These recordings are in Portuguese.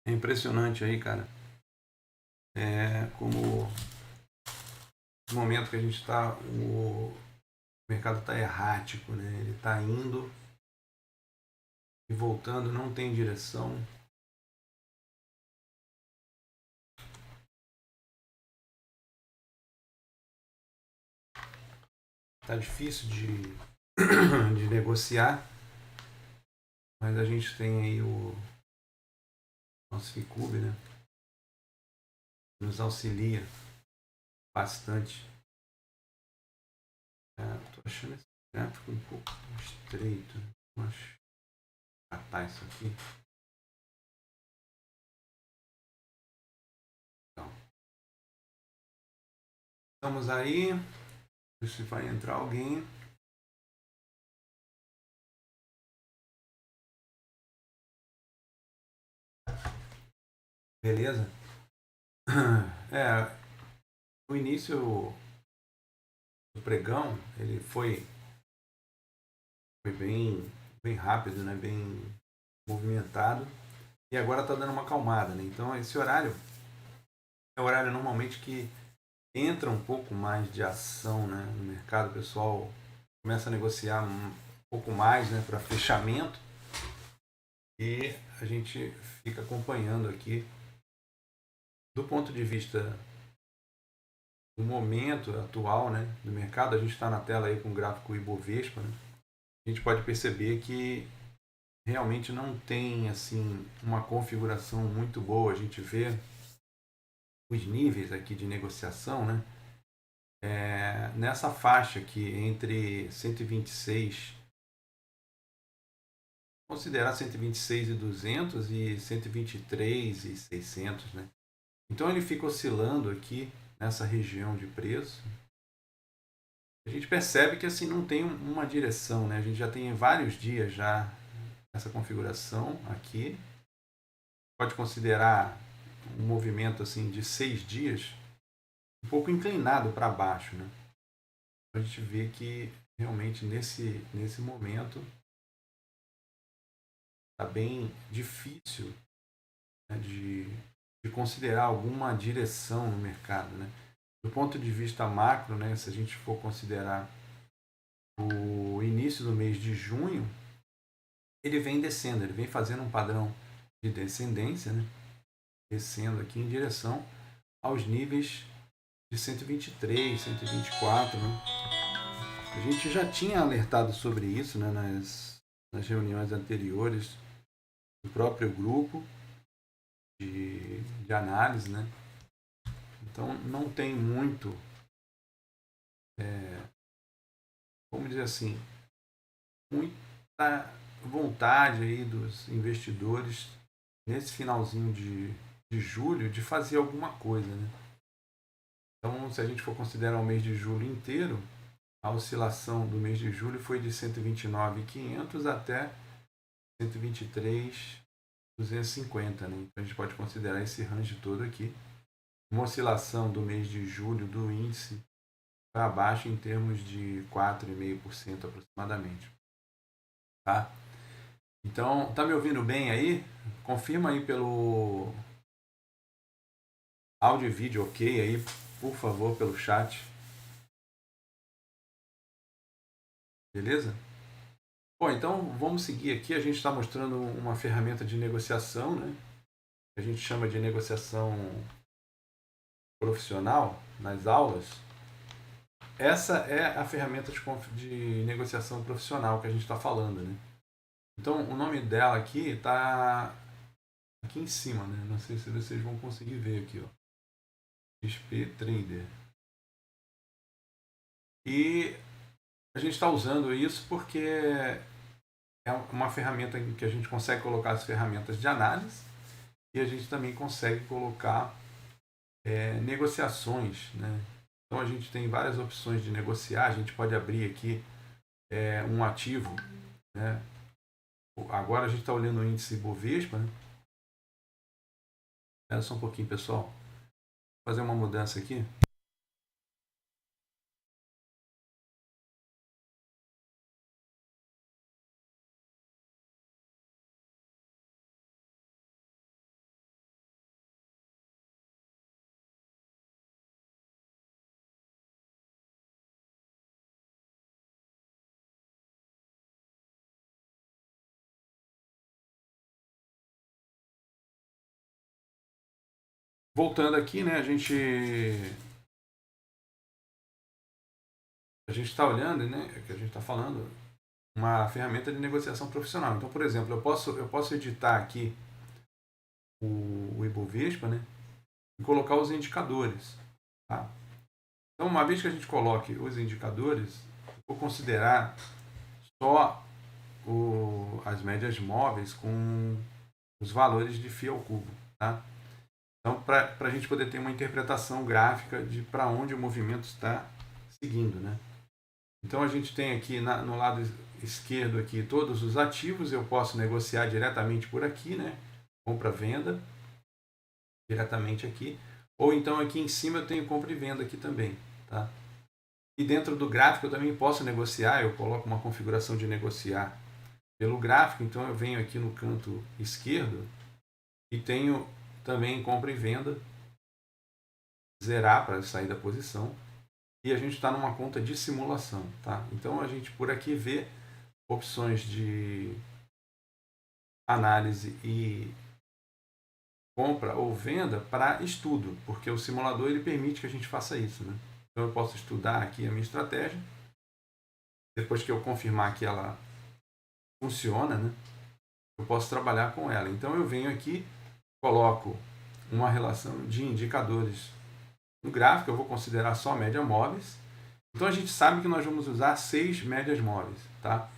É impressionante aí, cara. Como no momento que a gente está, o mercado está errático, né? Ele está indo e voltando, não tem direção. Tá difícil de negociar, mas a gente tem aí o nosso Ficube, né? Nos auxilia bastante. Tô achando esse gráfico um pouco estreito, né? Vamos catar isso aqui. Então, estamos aí. Ver se vai entrar alguém. Beleza? O início do pregão, ele foi bem rápido, né? Bem movimentado. E agora está dando uma acalmada, né? Então esse horário é o horário normalmente que entra um pouco mais de ação, né, no mercado. O pessoal começa a negociar um pouco mais, né, para fechamento, e a gente fica acompanhando aqui do ponto de vista do momento atual, né, do mercado. A gente está na tela aí com o gráfico Ibovespa, né? A gente pode perceber que realmente não tem assim uma configuração muito boa. A gente vê os níveis aqui de negociação, né? Nessa faixa aqui entre 126, considerar 126 e 200 e 123 e 600, né? Então ele fica oscilando aqui nessa região de preço. A gente percebe que assim não tem uma direção, né? A gente já tem vários dias já essa configuração aqui. Pode considerar um movimento assim de 6 dias, um pouco inclinado para baixo, né? A gente vê que realmente nesse momento está bem difícil, né, de considerar alguma direção no mercado, né? Do ponto de vista macro, né, se a gente for considerar o início do mês de junho, ele vem descendo, ele vem fazendo um padrão de descendência, né? Descendo aqui em direção aos níveis de 123, 124, né? A gente já tinha alertado sobre isso, né, nas reuniões anteriores do próprio grupo de análise, né? Então não tem muito, vamos dizer assim, muita vontade aí dos investidores nesse finalzinho de julho de fazer alguma coisa, né? Então, se a gente for considerar o mês de julho inteiro, a oscilação do mês de julho foi de 129.500 até 123.250, né? Então a gente pode considerar esse range todo aqui uma oscilação do mês de julho do índice para baixo em termos de 4,5% aproximadamente, tá? Então, tá me ouvindo bem aí? Confirma aí pelo áudio e vídeo ok aí, por favor, pelo chat. Beleza? Bom, então vamos seguir aqui. A gente está mostrando uma ferramenta de negociação, né? A gente chama de negociação profissional nas aulas. Essa é a ferramenta de negociação profissional que a gente está falando, né? Então, o nome dela aqui está aqui em cima, né? Não sei se vocês vão conseguir ver aqui, ó. XP Trader. E a gente está usando isso porque é uma ferramenta em que a gente consegue colocar as ferramentas de análise e a gente também consegue colocar negociações, né? Então a gente tem várias opções de negociar. A gente pode abrir aqui um ativo, né? Agora a gente está olhando o índice Bovespa, né? Espera só um pouquinho, pessoal. Vou fazer uma mudança aqui. voltando aqui, né, a gente está olhando, né, que a gente está falando, uma ferramenta de negociação profissional. Então, por exemplo, eu posso editar aqui o Ibovespa, né, e colocar os indicadores. Tá? Então, uma vez que a gente coloque os indicadores, vou considerar só as médias móveis com os valores de φ ao cubo. Tá? Então, para a gente poder ter uma interpretação gráfica de para onde o movimento está seguindo. Né? Então, a gente tem aqui no lado esquerdo aqui todos os ativos, eu posso negociar diretamente por aqui, né? Compra-venda, diretamente aqui. Ou então aqui em cima eu tenho compra e venda aqui também. Tá? E dentro do gráfico eu também posso negociar, eu coloco uma configuração de negociar pelo gráfico, então eu venho aqui no canto esquerdo e tenho também compra e venda, zerar para sair da posição, e a gente está numa conta de simulação. Tá? Então a gente por aqui vê opções de análise e compra ou venda para estudo, porque o simulador ele permite que a gente faça isso. Né? Então eu posso estudar aqui a minha estratégia, depois que eu confirmar que ela funciona, né? Eu posso trabalhar com ela. Então eu venho aqui, coloco uma relação de indicadores no gráfico, eu vou considerar só média móveis. Então a gente sabe que nós vamos usar 6 médias móveis. Tá?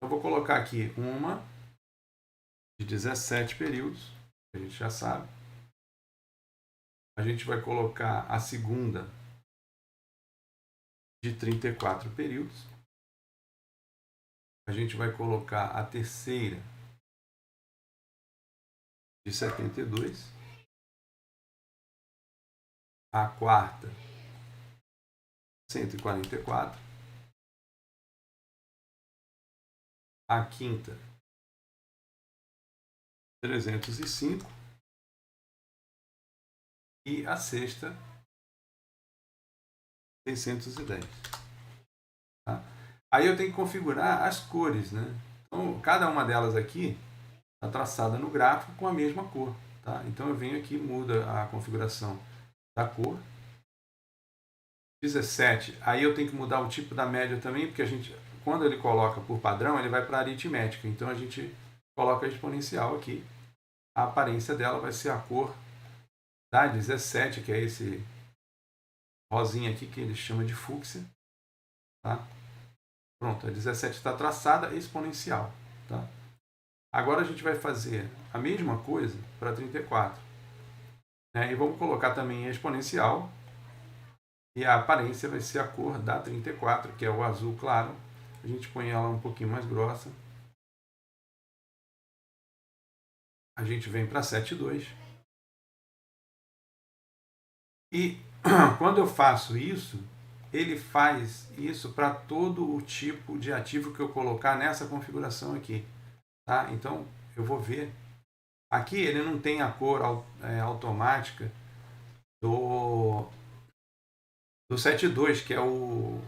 Eu vou colocar aqui uma de 17 períodos, que a gente já sabe. A gente vai colocar a segunda de 34 períodos. A gente vai colocar a terceira de 72. A quarta, 144. A quinta, 305. E a sexta, 610. Tá? Aí eu tenho que configurar as cores. Né? Então, cada uma delas aqui está traçada no gráfico com a mesma cor. Tá? Então eu venho aqui e mudo a configuração da cor. 17. Aí eu tenho que mudar o tipo da média também, porque a gente, quando ele coloca por padrão, ele vai para a aritmética. Então a gente coloca a exponencial aqui. A aparência dela vai ser a cor da 17, que é esse rosinha aqui que ele chama de fúcsia. Tá? Pronto, a 17 está traçada exponencial. Tá? Agora a gente vai fazer a mesma coisa para 34. Né? E vamos colocar também a exponencial. E a aparência vai ser a cor da 34, que é o azul claro. A gente põe ela um pouquinho mais grossa. A gente vem para 7,2. E quando eu faço isso, ele faz isso para todo o tipo de ativo que eu colocar nessa configuração aqui. Tá? Então, eu vou ver. Aqui ele não tem a cor automática do 7,2, que é o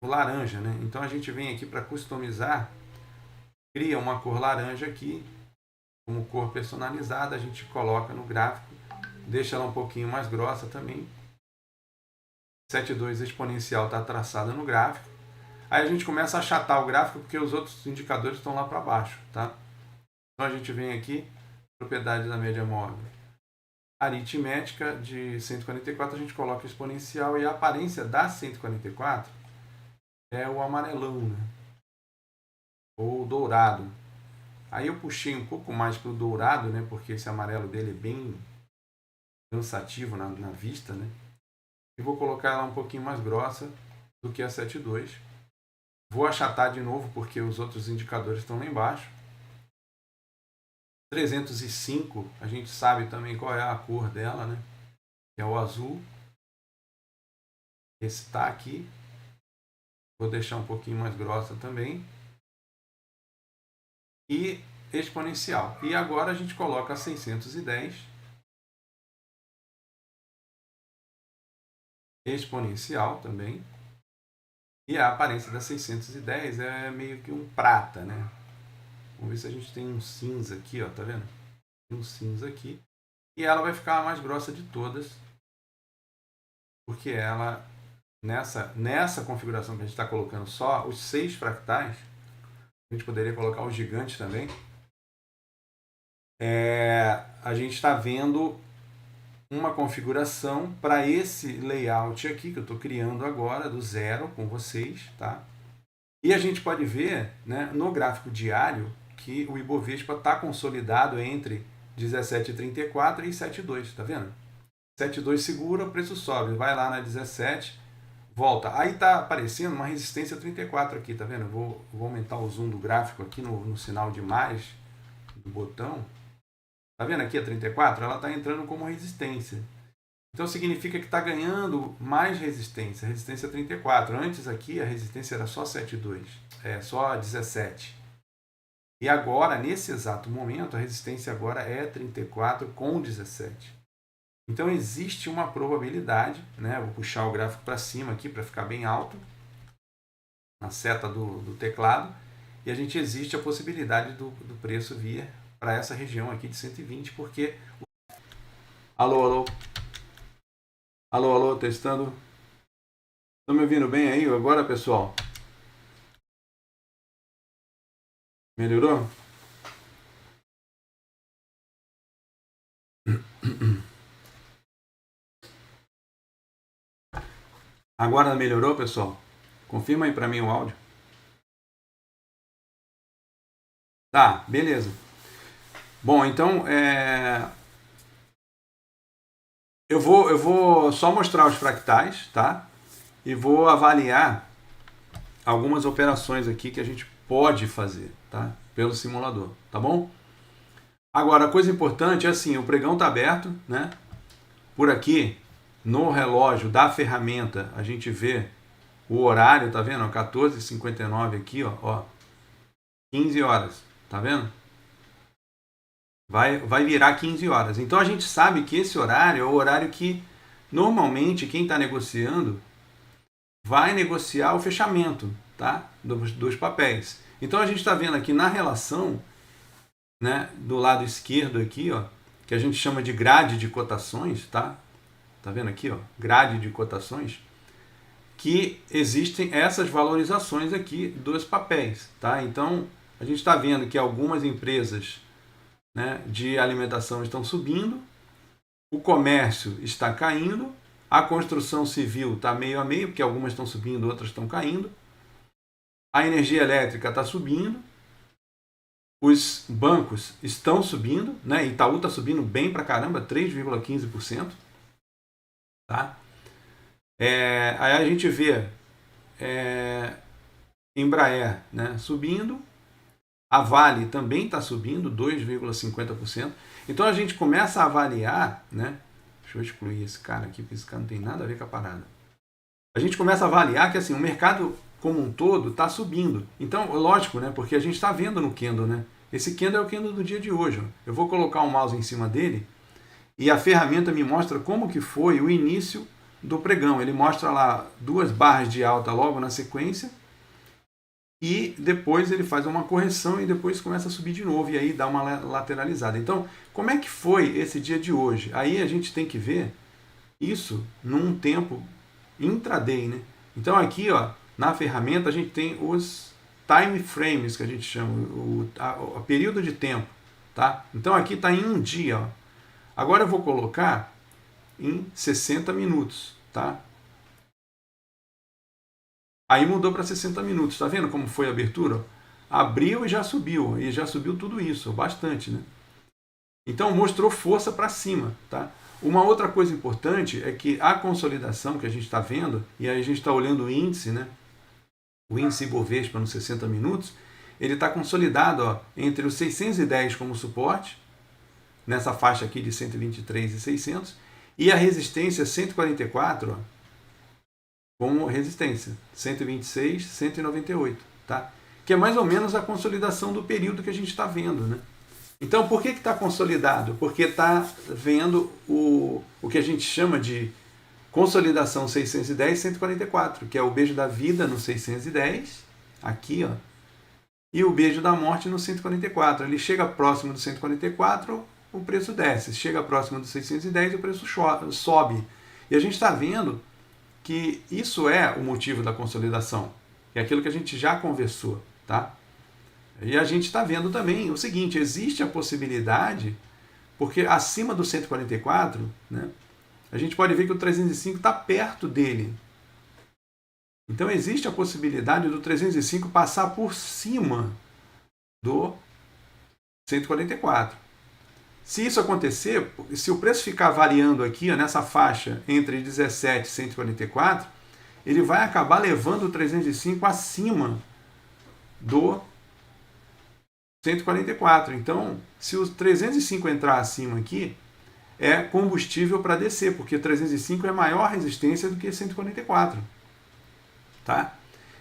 laranja. Né? Então, a gente vem aqui para customizar, cria uma cor laranja aqui, como cor personalizada, a gente coloca no gráfico, deixa ela um pouquinho mais grossa também. 7,2 exponencial está traçada no gráfico. Aí a gente começa a achatar o gráfico porque os outros indicadores estão lá para baixo. Tá? Então a gente vem aqui, propriedade da média móvel. Aritmética de 144 a gente coloca exponencial e a aparência da 144 é o amarelão, né? Ou dourado. Aí eu puxei um pouco mais para o dourado, né? Porque esse amarelo dele é bem cansativo na vista, né? E vou colocar ela um pouquinho mais grossa do que a 7,2. Vou achatar de novo porque os outros indicadores estão lá embaixo. 305, a gente sabe também qual é a cor dela, né? Que é o azul. Esse está aqui. Vou deixar um pouquinho mais grossa também. E exponencial. E agora a gente coloca 610. Exponencial também. E a aparência da 610 é meio que um prata, né? Vamos ver se a gente tem um cinza aqui, ó, tá vendo? Tem um cinza aqui. e ela vai ficar a mais grossa de todas, porque ela, nessa configuração que a gente está colocando só os 6 fractais, a gente poderia colocar os gigantes também, a gente está vendo uma configuração para esse layout aqui que eu estou criando agora, do zero com vocês, tá? E a gente pode ver, né, no gráfico diário que o Ibovespa está consolidado entre 17,34 e 7,2, tá vendo? 7,2 segura, o preço sobe, vai lá na 17, volta. Aí está aparecendo uma resistência 34 aqui, tá vendo? Vou aumentar o zoom do gráfico aqui no sinal de mais do botão. Tá vendo aqui a 34? Ela está entrando como resistência. Então significa que está ganhando mais resistência, resistência 34. Antes aqui a resistência era só 7,2, só 17. E agora, nesse exato momento, a resistência agora é 34 com 17. Então existe uma probabilidade, né? Vou puxar o gráfico para cima aqui para ficar bem alto, na seta do teclado, e existe a possibilidade do preço vir para essa região aqui de 120, porque... Alô, alô? Alô, alô, testando. Estão me ouvindo bem aí agora, pessoal? Melhorou? Agora melhorou, pessoal? Confirma aí para mim o áudio. Tá, beleza. Bom, então eu vou só mostrar os fractais, tá? E vou avaliar algumas operações aqui que a gente pode fazer, tá? Pelo simulador, tá bom? Agora, a coisa importante é assim, o pregão tá aberto, né? Por aqui, no relógio da ferramenta, a gente vê o horário, tá vendo? 14h59 aqui, ó. 15 horas, tá vendo? Vai virar 15 horas. Então a gente sabe que esse horário é o horário que normalmente quem está negociando vai negociar o fechamento, tá? Dos papéis. Então a gente está vendo aqui na relação, né, do lado esquerdo aqui, ó, que a gente chama de grade de cotações, tá? Tá vendo aqui, ó, grade de cotações, que existem essas valorizações aqui dos papéis, tá? Então a gente está vendo que algumas empresas, né, de alimentação estão subindo, o comércio está caindo, a construção civil está meio a meio, porque algumas estão subindo, outras estão caindo, a energia elétrica está subindo, os bancos estão subindo, né? Itaú está subindo bem pra caramba, 3,15%. Tá? Aí a gente vê Embraer, né, subindo, a Vale também está subindo 2,50%. Então a gente começa a avaliar, né? Deixa eu excluir esse cara aqui, porque esse cara não tem nada a ver com a parada. A gente começa a avaliar que assim, o mercado como um todo está subindo. Então, lógico, né? Porque a gente está vendo no candle, né? Esse candle é o candle do dia de hoje. Ó. Eu vou colocar o mouse em cima dele e a ferramenta me mostra como que foi o início do pregão. Ele mostra lá 2 barras de alta logo na sequência e depois ele faz uma correção e depois começa a subir de novo e aí dá uma lateralizada. Então, como é que foi esse dia de hoje? Aí a gente tem que ver isso num tempo intraday, né? Então aqui, ó, na ferramenta a gente tem os time frames que a gente chama, o período de tempo, tá? Então aqui está em um dia, ó. Agora eu vou colocar em 60 minutos, tá? Aí mudou para 60 minutos, tá vendo como foi a abertura? Abriu e já subiu tudo isso, bastante, né? Então mostrou força para cima, tá? Uma outra coisa importante é que a consolidação que a gente está vendo, e aí a gente está olhando o índice, né? O índice Ibovespa nos 60 minutos, ele está consolidado, ó, entre os 610 como suporte, nessa faixa aqui de 123,600, e a resistência 144, ó, como resistência, 126, 198, tá? Que é mais ou menos a consolidação do período que a gente está vendo, né? Então, por que está consolidado? Porque está vendo o que a gente chama de consolidação 610, 144, que é o beijo da vida no 610, aqui, ó, e o beijo da morte no 144. Ele chega próximo do 144, o preço desce. Chega próximo dos 610, o preço sobe. E a gente está vendo que isso é o motivo da consolidação. É aquilo que a gente já conversou, tá? E a gente está vendo também o seguinte, existe a possibilidade, porque acima do 144, né, a gente pode ver que o 305 está perto dele. Então existe a possibilidade do 305 passar por cima do 144. Se isso acontecer, se o preço ficar variando aqui, ó, nessa faixa entre 17 e 144, ele vai acabar levando o 305 acima do 144. Então, se o 305 entrar acima aqui, é combustível para descer, porque 305 é maior resistência do que 144. Tá?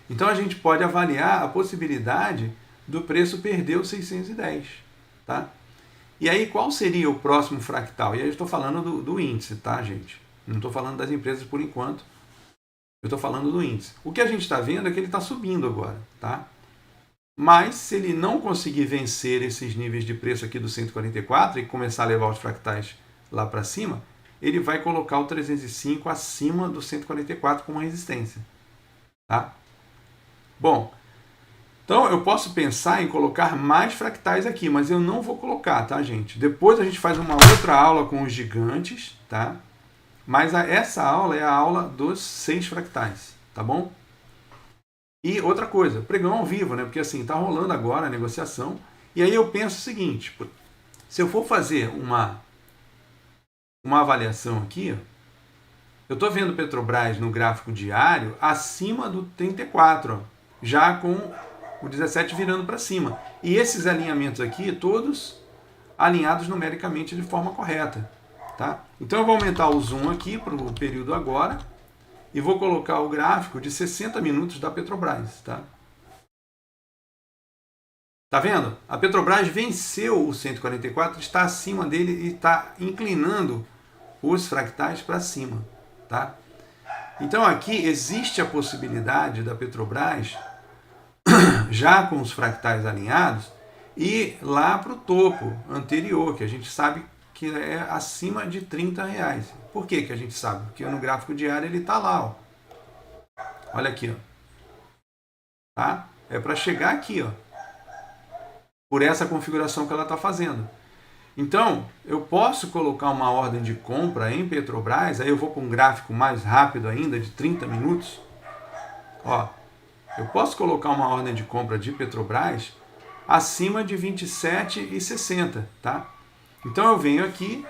Então a gente pode avaliar a possibilidade do preço perder os 610. Tá? E aí qual seria o próximo fractal? E aí eu estou falando do índice, tá, gente? Não estou falando das empresas por enquanto. Eu estou falando do índice. O que a gente está vendo é que ele está subindo agora. Tá? Mas se ele não conseguir vencer esses níveis de preço aqui do 144 e começar a levar os fractais lá para cima, ele vai colocar o 305 acima do 144 como resistência. Tá? Bom, então eu posso pensar em colocar mais fractais aqui, mas eu não vou colocar, tá, gente? Depois a gente faz uma outra aula com os gigantes, tá? Mas essa aula é a aula dos 6 fractais, tá bom? E outra coisa, pregão ao vivo, né? Porque assim, tá rolando agora a negociação, e aí eu penso o seguinte, se eu for fazer uma avaliação aqui, ó, eu estou vendo Petrobras no gráfico diário acima do 34, ó, já com o 17 virando para cima. E esses alinhamentos aqui, todos alinhados numericamente de forma correta. Tá? Então eu vou aumentar o zoom aqui para o período agora e vou colocar o gráfico de 60 minutos da Petrobras. Tá? Tá vendo? A Petrobras venceu o 144, está acima dele e está inclinando os fractais para cima. Tá? Então aqui existe a possibilidade da Petrobras, já com os fractais alinhados, ir lá para o topo anterior, que a gente sabe que é acima de R$30. Por que a gente sabe? Porque no gráfico diário ele está lá. Ó. Olha aqui. Ó. Tá? É para chegar aqui, ó, por essa configuração que ela está fazendo. Então, eu posso colocar uma ordem de compra em Petrobras, aí eu vou para um gráfico mais rápido ainda, de 30 minutos. Ó, eu posso colocar uma ordem de compra de Petrobras acima de 27,60, tá? Então eu venho aqui,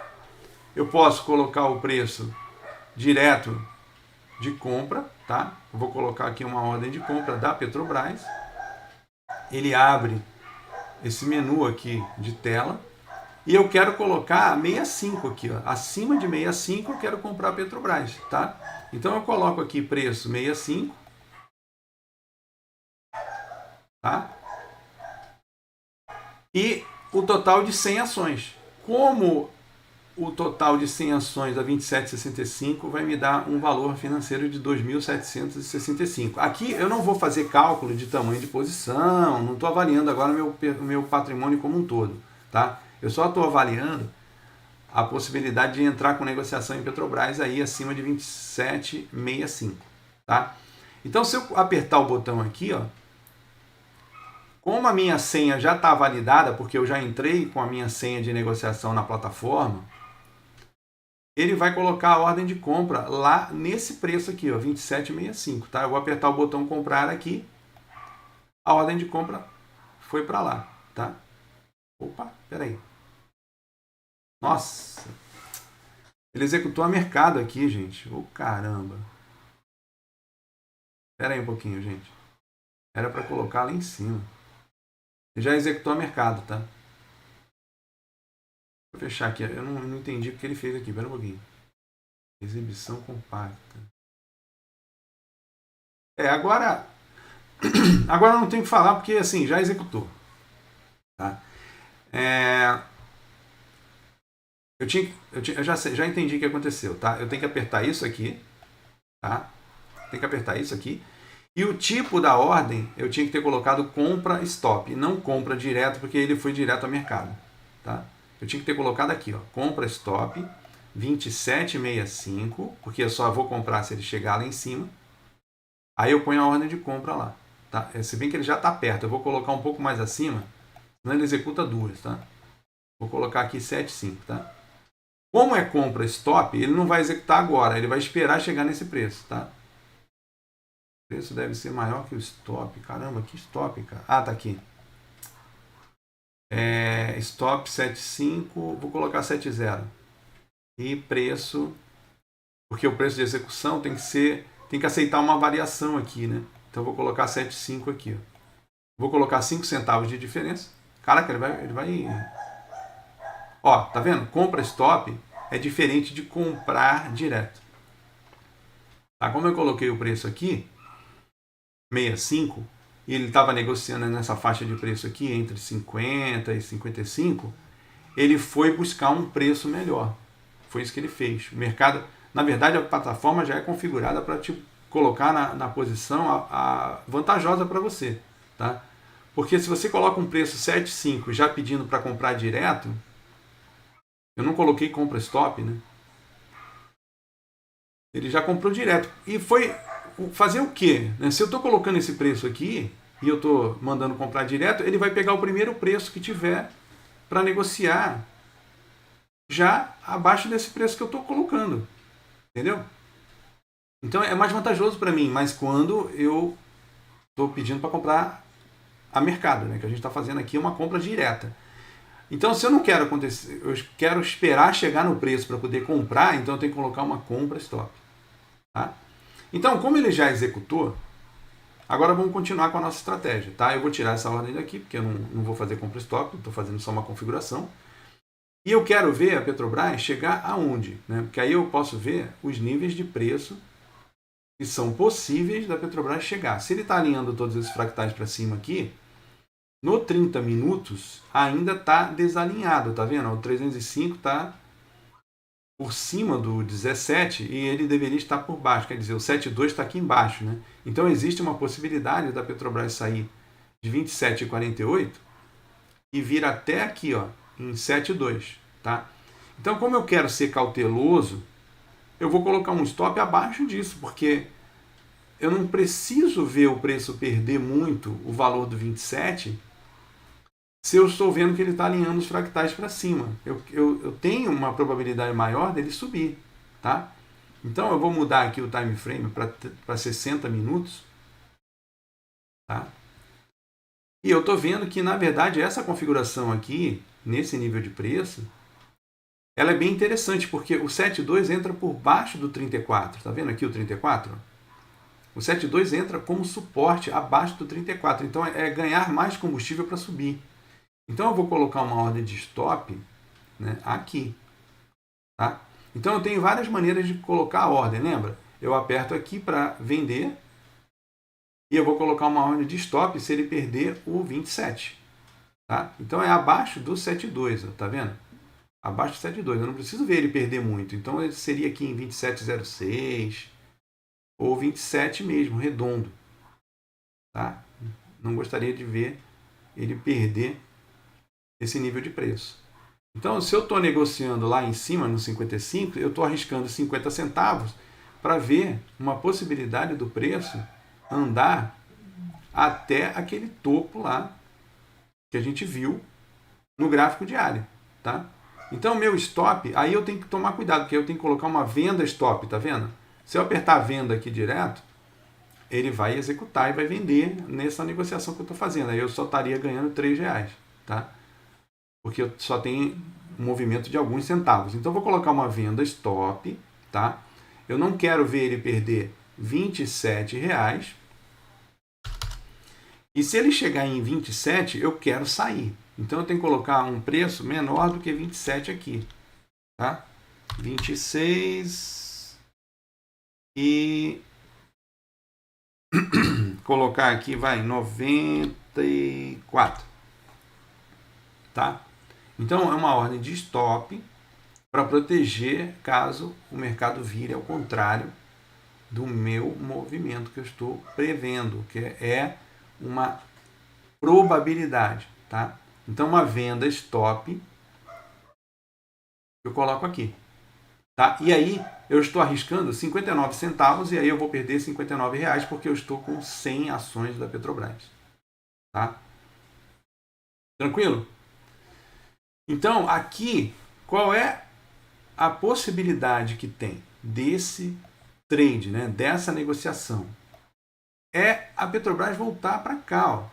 eu posso colocar o preço direto de compra, tá? Eu vou colocar aqui uma ordem de compra da Petrobras. Ele abre esse menu aqui de tela. E eu quero colocar 65 aqui, ó. Acima de 65 eu quero comprar a Petrobras, tá? Então eu coloco aqui preço 65, tá? E o total de 100 ações. Como o total de 100 ações a 27,65 vai me dar um valor financeiro de 2.765. Aqui eu não vou fazer cálculo de tamanho de posição, não estou avaliando agora o meu patrimônio como um todo, tá? Eu só estou avaliando a possibilidade de entrar com negociação em Petrobras aí acima de 27,65, tá? Então, se eu apertar o botão aqui, ó, como a minha senha já está validada, porque eu já entrei com a minha senha de negociação na plataforma, ele vai colocar a ordem de compra lá nesse preço aqui, ó, 27,65, tá? Eu vou apertar o botão comprar aqui, a ordem de compra foi para lá, tá? Opa, peraí. Nossa, ele executou a mercado aqui, gente. Ô, caramba. Espera aí um pouquinho, gente. Era para colocar lá em cima. Ele já executou a mercado, tá? Vou fechar aqui. Eu não entendi o que ele fez aqui. Espera um pouquinho. Exibição compacta. Agora não tem o que falar porque, assim, já executou. Tá? Eu já entendi o que aconteceu, tá? Eu tenho que apertar isso aqui, tá? Tem que apertar isso aqui. E o tipo da ordem, eu tinha que ter colocado compra stop, e não compra direto, porque ele foi direto ao mercado, tá? Eu tinha que ter colocado aqui, ó, compra stop 27,65, porque eu só vou comprar se ele chegar lá em cima. Aí eu ponho a ordem de compra lá. Tá? Se bem que ele já está perto, eu vou colocar um pouco mais acima, senão ele executa duas. Tá? Vou colocar aqui 7,5. Tá? Como é compra stop, ele não vai executar agora, ele vai esperar chegar nesse preço. Tá? O preço deve ser maior que o stop. Caramba, que stop, cara. Ah, tá aqui. Stop 7,5, vou colocar 7,0. E preço, porque o preço de execução tem que aceitar uma variação aqui, né? Então vou colocar 7,5 aqui. Ó. Vou colocar 5 centavos de diferença. Caraca, ele vai. Ó, tá vendo? Compra stop é diferente de comprar direto. Tá? Como eu coloquei o preço aqui, 65, e ele estava negociando nessa faixa de preço aqui, entre 50 e 55, ele foi buscar um preço melhor. Foi isso que ele fez. O mercado, na verdade, a plataforma já é configurada para te colocar na posição vantajosa para você. Tá? Porque se você coloca um preço 7,5 já pedindo para comprar direto, eu não coloquei compra stop, né? Ele já comprou direto. E foi fazer o quê? Se eu estou colocando esse preço aqui e eu estou mandando comprar direto, ele vai pegar o primeiro preço que tiver para negociar já abaixo desse preço que eu estou colocando. Entendeu? Então é mais vantajoso para mim, mas quando eu estou pedindo para comprar a mercado, né? Que a gente está fazendo aqui uma compra direta. Então, se eu não quero acontecer, eu quero esperar chegar no preço para poder comprar, então eu tenho que colocar uma compra stop. Tá? Então, como ele já executou, agora vamos continuar com a nossa estratégia. Tá? Eu vou tirar essa ordem daqui, porque eu não vou fazer compra stop, estou fazendo só uma configuração. E eu quero ver a Petrobras chegar aonde? Né? Porque aí eu posso ver os níveis de preço que são possíveis da Petrobras chegar. Se ele está alinhando todos esses fractais para cima aqui, no 30 minutos ainda está desalinhado, tá vendo? O 305 está por cima do 17 e ele deveria estar por baixo, quer dizer, o 7,2 está aqui embaixo, né? Então existe uma possibilidade da Petrobras sair de 27,48 e vir até aqui, ó, em 7,2, tá? Então, como eu quero ser cauteloso, eu vou colocar um stop abaixo disso, porque eu não preciso ver o preço perder muito o valor do 27 se eu estou vendo que ele está alinhando os fractais para cima. Eu tenho uma probabilidade maior dele subir. Tá? Então eu vou mudar aqui o time frame para 60 minutos. Tá? E eu estou vendo que, na verdade, essa configuração aqui, nesse nível de preço, ela é bem interessante, porque o 7,2 entra por baixo do 34. Está vendo aqui o 34? O 7,2 entra como suporte abaixo do 34. Então é ganhar mais combustível para subir. Então eu vou colocar uma ordem de stop, né, aqui. Tá? Então eu tenho várias maneiras de colocar a ordem, lembra? Eu aperto aqui para vender e eu vou colocar uma ordem de stop se ele perder o 27. Tá? Então é abaixo do 7,2, tá vendo? Abaixo do 7,2. Eu não preciso ver ele perder muito. Então ele seria aqui em 27,06 ou 27 mesmo, redondo. Tá? Não gostaria de ver ele perder esse nível de preço. Então, se eu estou negociando lá em cima, no 55, eu estou arriscando 50 centavos para ver uma possibilidade do preço andar até aquele topo lá que a gente viu no gráfico diário. Tá? Então, meu stop, aí eu tenho que tomar cuidado, porque eu tenho que colocar uma venda stop, tá vendo? Se eu apertar a venda aqui direto, ele vai executar e vai vender nessa negociação que eu estou fazendo. Aí eu só estaria ganhando R$3. Tá? Porque eu só tenho um movimento de alguns centavos. Então, eu vou colocar uma venda stop. Tá? Eu não quero ver ele perder R$27. E se ele chegar em 27, eu quero sair. Então, eu tenho que colocar um preço menor do que 27 aqui. Tá? 26 e colocar aqui, vai, 94. Tá? Então, é uma ordem de stop para proteger caso o mercado vire ao contrário do meu movimento que eu estou prevendo, que é uma probabilidade. Tá? Então, uma venda stop Eu coloco aqui. Tá? E aí eu estou arriscando 59 centavos e aí eu vou perder R$ 59 porque eu estou com 100 ações da Petrobras. Tá? Tranquilo? Então, aqui, qual é a possibilidade que tem desse trade, né, dessa negociação? É a Petrobras voltar para cá. Ó.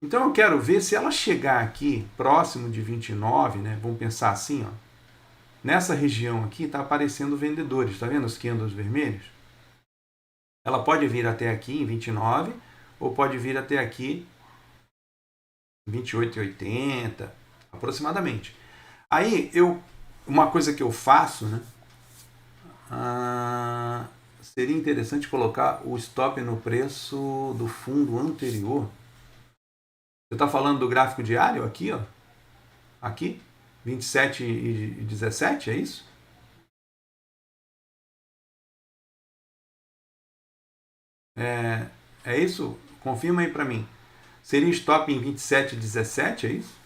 Então eu quero ver se ela chegar aqui próximo de 29, né, vamos pensar assim, ó, nessa região aqui está aparecendo vendedores, está vendo os candles vermelhos? Ela pode vir até aqui em 29 ou pode vir até aqui em 28,80 aproximadamente. Aí uma coisa que eu faço, né? Seria interessante colocar o stop no preço do fundo anterior. Você está falando do gráfico diário aqui, ó? Aqui, 27,17, é isso? É isso? Confirma aí para mim. Seria stop em 27,17, é isso?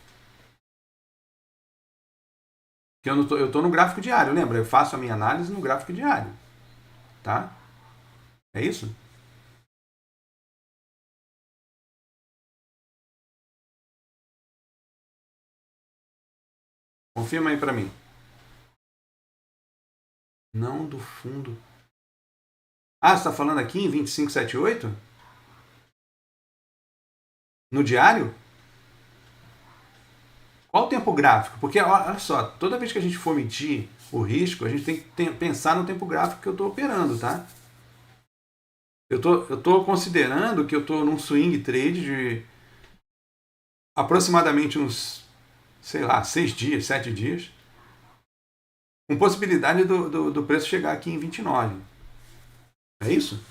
Que eu tô no gráfico diário, lembra? Eu faço a minha análise no gráfico diário. Tá? É isso? Confirma aí para mim. Não do fundo. Ah, você está falando aqui em 25,78? No diário? Qual o tempo gráfico? Porque, olha só, toda vez que a gente for medir o risco, a gente tem que pensar no tempo gráfico que eu estou operando, tá? Eu tô considerando que eu estou num swing trade de aproximadamente uns, sei lá, 6 dias, 7 dias, com possibilidade do preço chegar aqui em 29. É isso?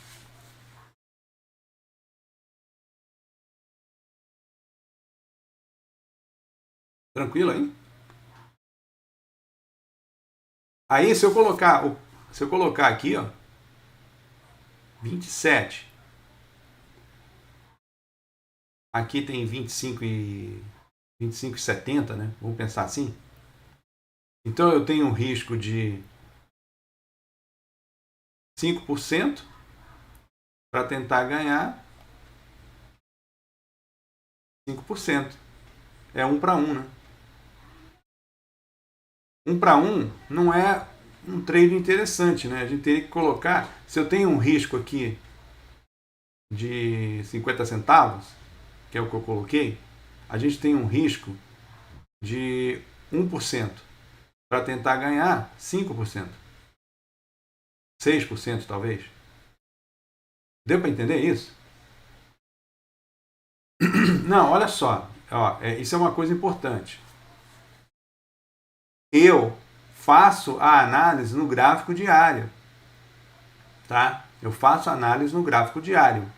Tranquilo aí? Aí se eu colocar aqui, ó, 27. Aqui tem 25,70, né? Vamos pensar assim. Então eu tenho um risco de 5% para tentar ganhar 5%. É 1 para 1, né? 1 para 1 não é um trade interessante, né? A gente teria que colocar, se eu tenho um risco aqui de 50 centavos, que é o que eu coloquei, a gente tem um risco de 1% para tentar ganhar 5%. 6% talvez. Deu para entender isso? Não, olha só. Ó, isso é uma coisa importante. Eu faço a análise no gráfico diário. Tá? Eu faço análise no gráfico diário.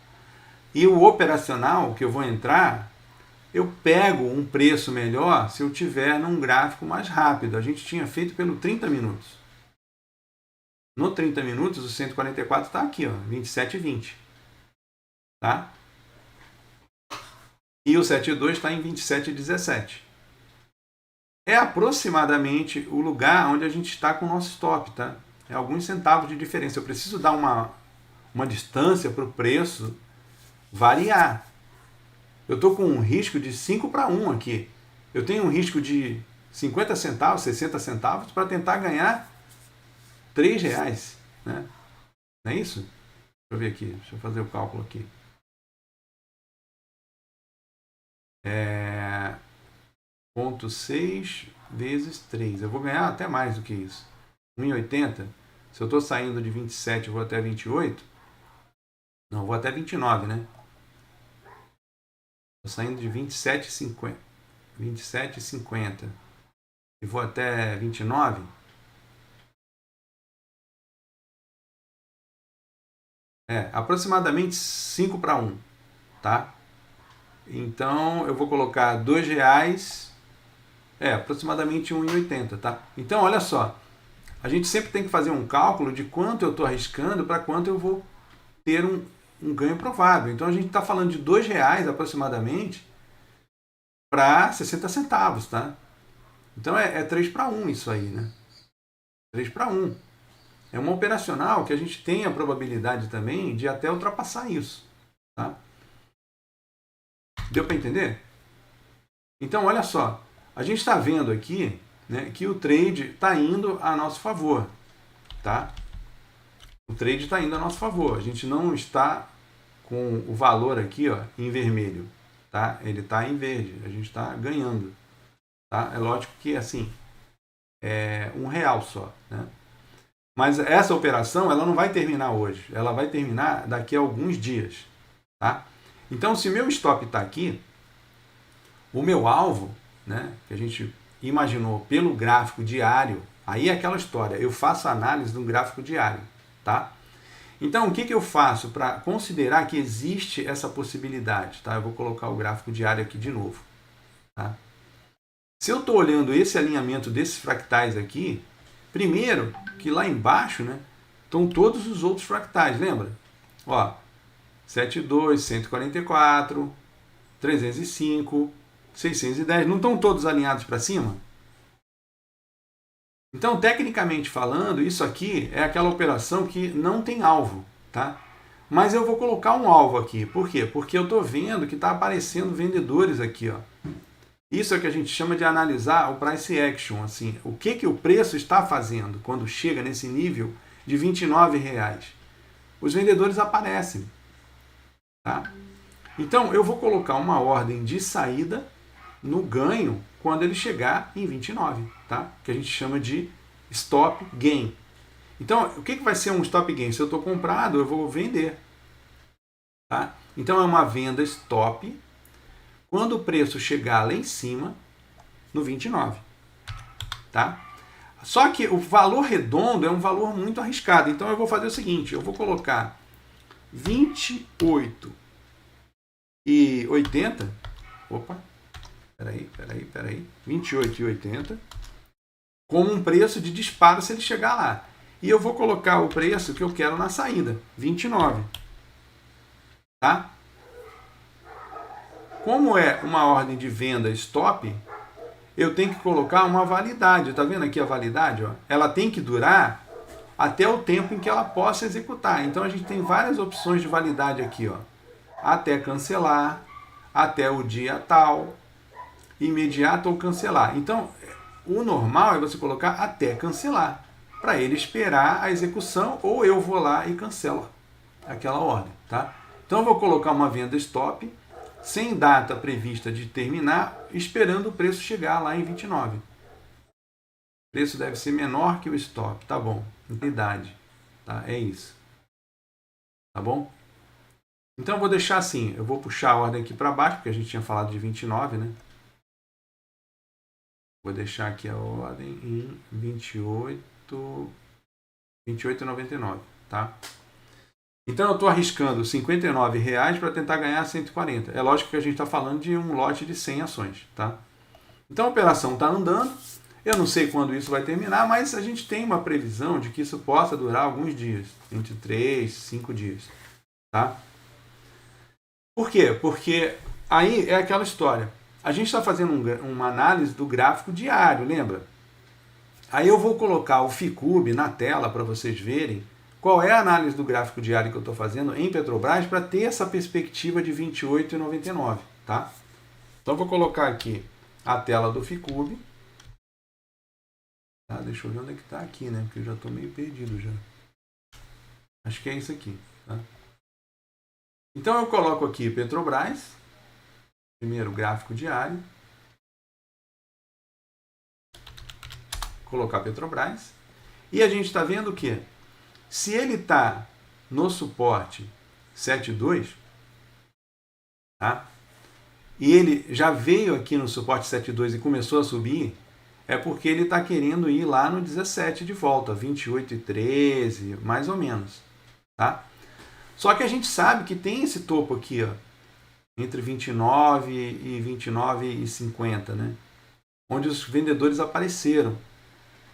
E o operacional que eu vou entrar, eu pego um preço melhor se eu tiver num gráfico mais rápido. A gente tinha feito pelo 30 minutos. No 30 minutos, o 144 está aqui, ó, 27,20. Tá? E o 72 está em 27,17. É aproximadamente o lugar onde a gente está com o nosso stop, tá? É alguns centavos de diferença. Eu preciso dar uma distância para o preço variar. Eu estou com um risco de 5 para 1 aqui. Eu tenho um risco de 50 centavos, 60 centavos para tentar ganhar R$3. Né? Não é isso? Deixa eu ver aqui. Deixa eu fazer o cálculo aqui. 0,6 vezes 3. Eu vou ganhar até mais do que isso. 1,80. Se eu estou saindo de 27 e vou até 28, não, vou até 29, né? Estou saindo de 27,50 e vou até 29. Aproximadamente 5 para 1, tá? Então eu vou colocar R$2, aproximadamente 1,80, tá? Então olha só, a gente sempre tem que fazer um cálculo de quanto eu estou arriscando para quanto eu vou ter um ganho provável. Então a gente está falando de R$2 aproximadamente para 60 centavos, tá? Então é 3 para 1 isso aí, né? 3 para 1. É uma operacional que a gente tem a probabilidade também de até ultrapassar isso. Tá? Deu para entender? Então, olha só. A gente está vendo aqui, né, que o trade está indo a nosso favor. Tá? O trade está indo a nosso favor. A gente não está com o valor aqui, ó, em vermelho. Tá? Ele está em verde. A gente está ganhando. Tá? É lógico que assim, é R$1 só. Né? Mas essa operação ela não vai terminar hoje. Ela vai terminar daqui a alguns dias. Tá? Então, se meu stop está aqui, o meu alvo, né, que a gente imaginou pelo gráfico diário, aí é aquela história, eu faço análise de um gráfico diário. Tá? Então, o que eu faço para considerar que existe essa possibilidade? Tá? Eu vou colocar o gráfico diário aqui de novo. Tá? Se eu estou olhando esse alinhamento desses fractais aqui, primeiro que lá embaixo, né, estão todos os outros fractais, lembra? Ó, 72, 144, 305, 610, não estão todos alinhados para cima? Então, tecnicamente falando, isso aqui é aquela operação que não tem alvo, tá? Mas eu vou colocar um alvo aqui. Por quê? Porque eu estou vendo que está aparecendo vendedores aqui, ó. Isso é o que a gente chama de analisar o price action, assim, o que o preço está fazendo quando chega nesse nível de R$29. Os vendedores aparecem. Tá? Então, eu vou colocar uma ordem de saída no ganho quando ele chegar em 29, tá? Que a gente chama de stop gain. Então, o que vai ser um stop gain? Se eu estou comprado, eu vou vender. Tá? Então, é uma venda stop quando o preço chegar lá em cima, no 29. Tá? Só que o valor redondo é um valor muito arriscado. Então eu vou fazer o seguinte, eu vou colocar 28,80. Opa, peraí. 28,80 como um preço de disparo se ele chegar lá. E eu vou colocar o preço que eu quero na saída, 29. Tá? Como é uma ordem de venda stop, eu tenho que colocar uma validade. Está vendo aqui a validade? Ó? Ela tem que durar até o tempo em que ela possa executar. Então a gente tem várias opções de validade aqui. Ó. Até cancelar, até o dia tal, imediato ou cancelar. Então o normal é você colocar até cancelar, para ele esperar a execução, ou eu vou lá e cancelo aquela ordem. Tá? Então eu vou colocar uma venda stop, sem data prevista de terminar, esperando o preço chegar lá em 29. O preço deve ser menor que o stop, tá bom. Unidade, tá? É isso. Tá bom? Então eu vou deixar assim, eu vou puxar a ordem aqui para baixo, porque a gente tinha falado de 29, né? Vou deixar aqui a ordem em 28,99, tá? Então eu estou arriscando R$59 para tentar ganhar 140. É lógico que a gente está falando de um lote de 100 ações. Tá? Então a operação está andando. Eu não sei quando isso vai terminar, mas a gente tem uma previsão de que isso possa durar alguns dias. Entre 3 e 5 dias. Tá? Por quê? Porque aí é aquela história. A gente está fazendo uma análise do gráfico diário, lembra? Aí eu vou colocar o Ficube na tela para vocês verem qual é a análise do gráfico diário que eu estou fazendo em Petrobras para ter essa perspectiva de 28,99, tá? Então vou colocar aqui a tela do Ficube. Tá? Deixa eu ver onde é que está aqui, né? Porque eu já estou meio perdido já. Acho que é isso aqui, tá? Então eu coloco aqui Petrobras, primeiro gráfico diário. Colocar Petrobras. E a gente está vendo o quê? Se ele está no suporte 7,2, tá? E ele já veio aqui no suporte 7,2 e começou a subir, é porque ele está querendo ir lá no 17 de volta, 28,13, mais ou menos. Tá? Só que a gente sabe que tem esse topo aqui, ó, entre 29 e 29,50, né? Onde os vendedores apareceram.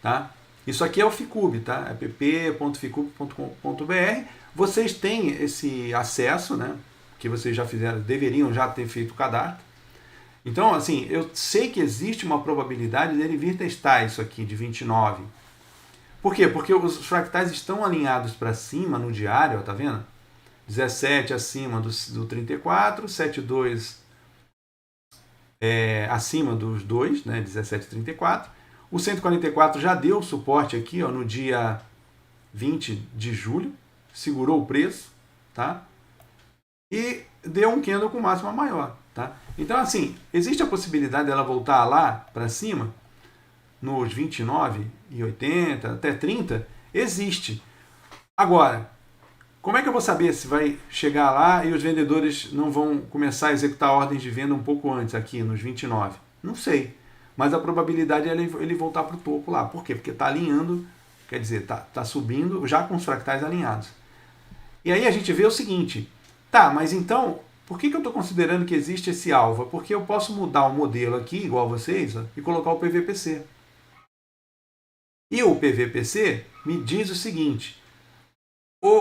Tá? Isso aqui é o Ficube, tá? É pp.ficube.com.br. Vocês têm esse acesso, né? Que vocês já fizeram, deveriam já ter feito o cadastro. Então, assim, eu sei que existe uma probabilidade dele vir testar isso aqui de 29. Por quê? Porque os fractais estão alinhados para cima no diário, ó, tá vendo? 17 acima do 34, 72 acima dos dois, né? 17 e 34. O 144 já deu suporte aqui, ó, no dia 20 de julho, segurou o preço, tá? E deu um candle com máxima maior, tá? Então, assim, existe a possibilidade dela voltar lá para cima, nos 29,80 até 30, existe. Agora, como é que eu vou saber se vai chegar lá e os vendedores não vão começar a executar ordens de venda um pouco antes, aqui nos 29? Não sei. Mas a probabilidade é ele voltar para o topo lá. Por quê? Porque está alinhando, quer dizer, está subindo já com os fractais alinhados. E aí a gente vê o seguinte, tá, mas então, por que eu estou considerando que existe esse alvo? Porque eu posso mudar o modelo aqui, igual vocês, ó, e colocar o PVPC. E o PVPC me diz o seguinte,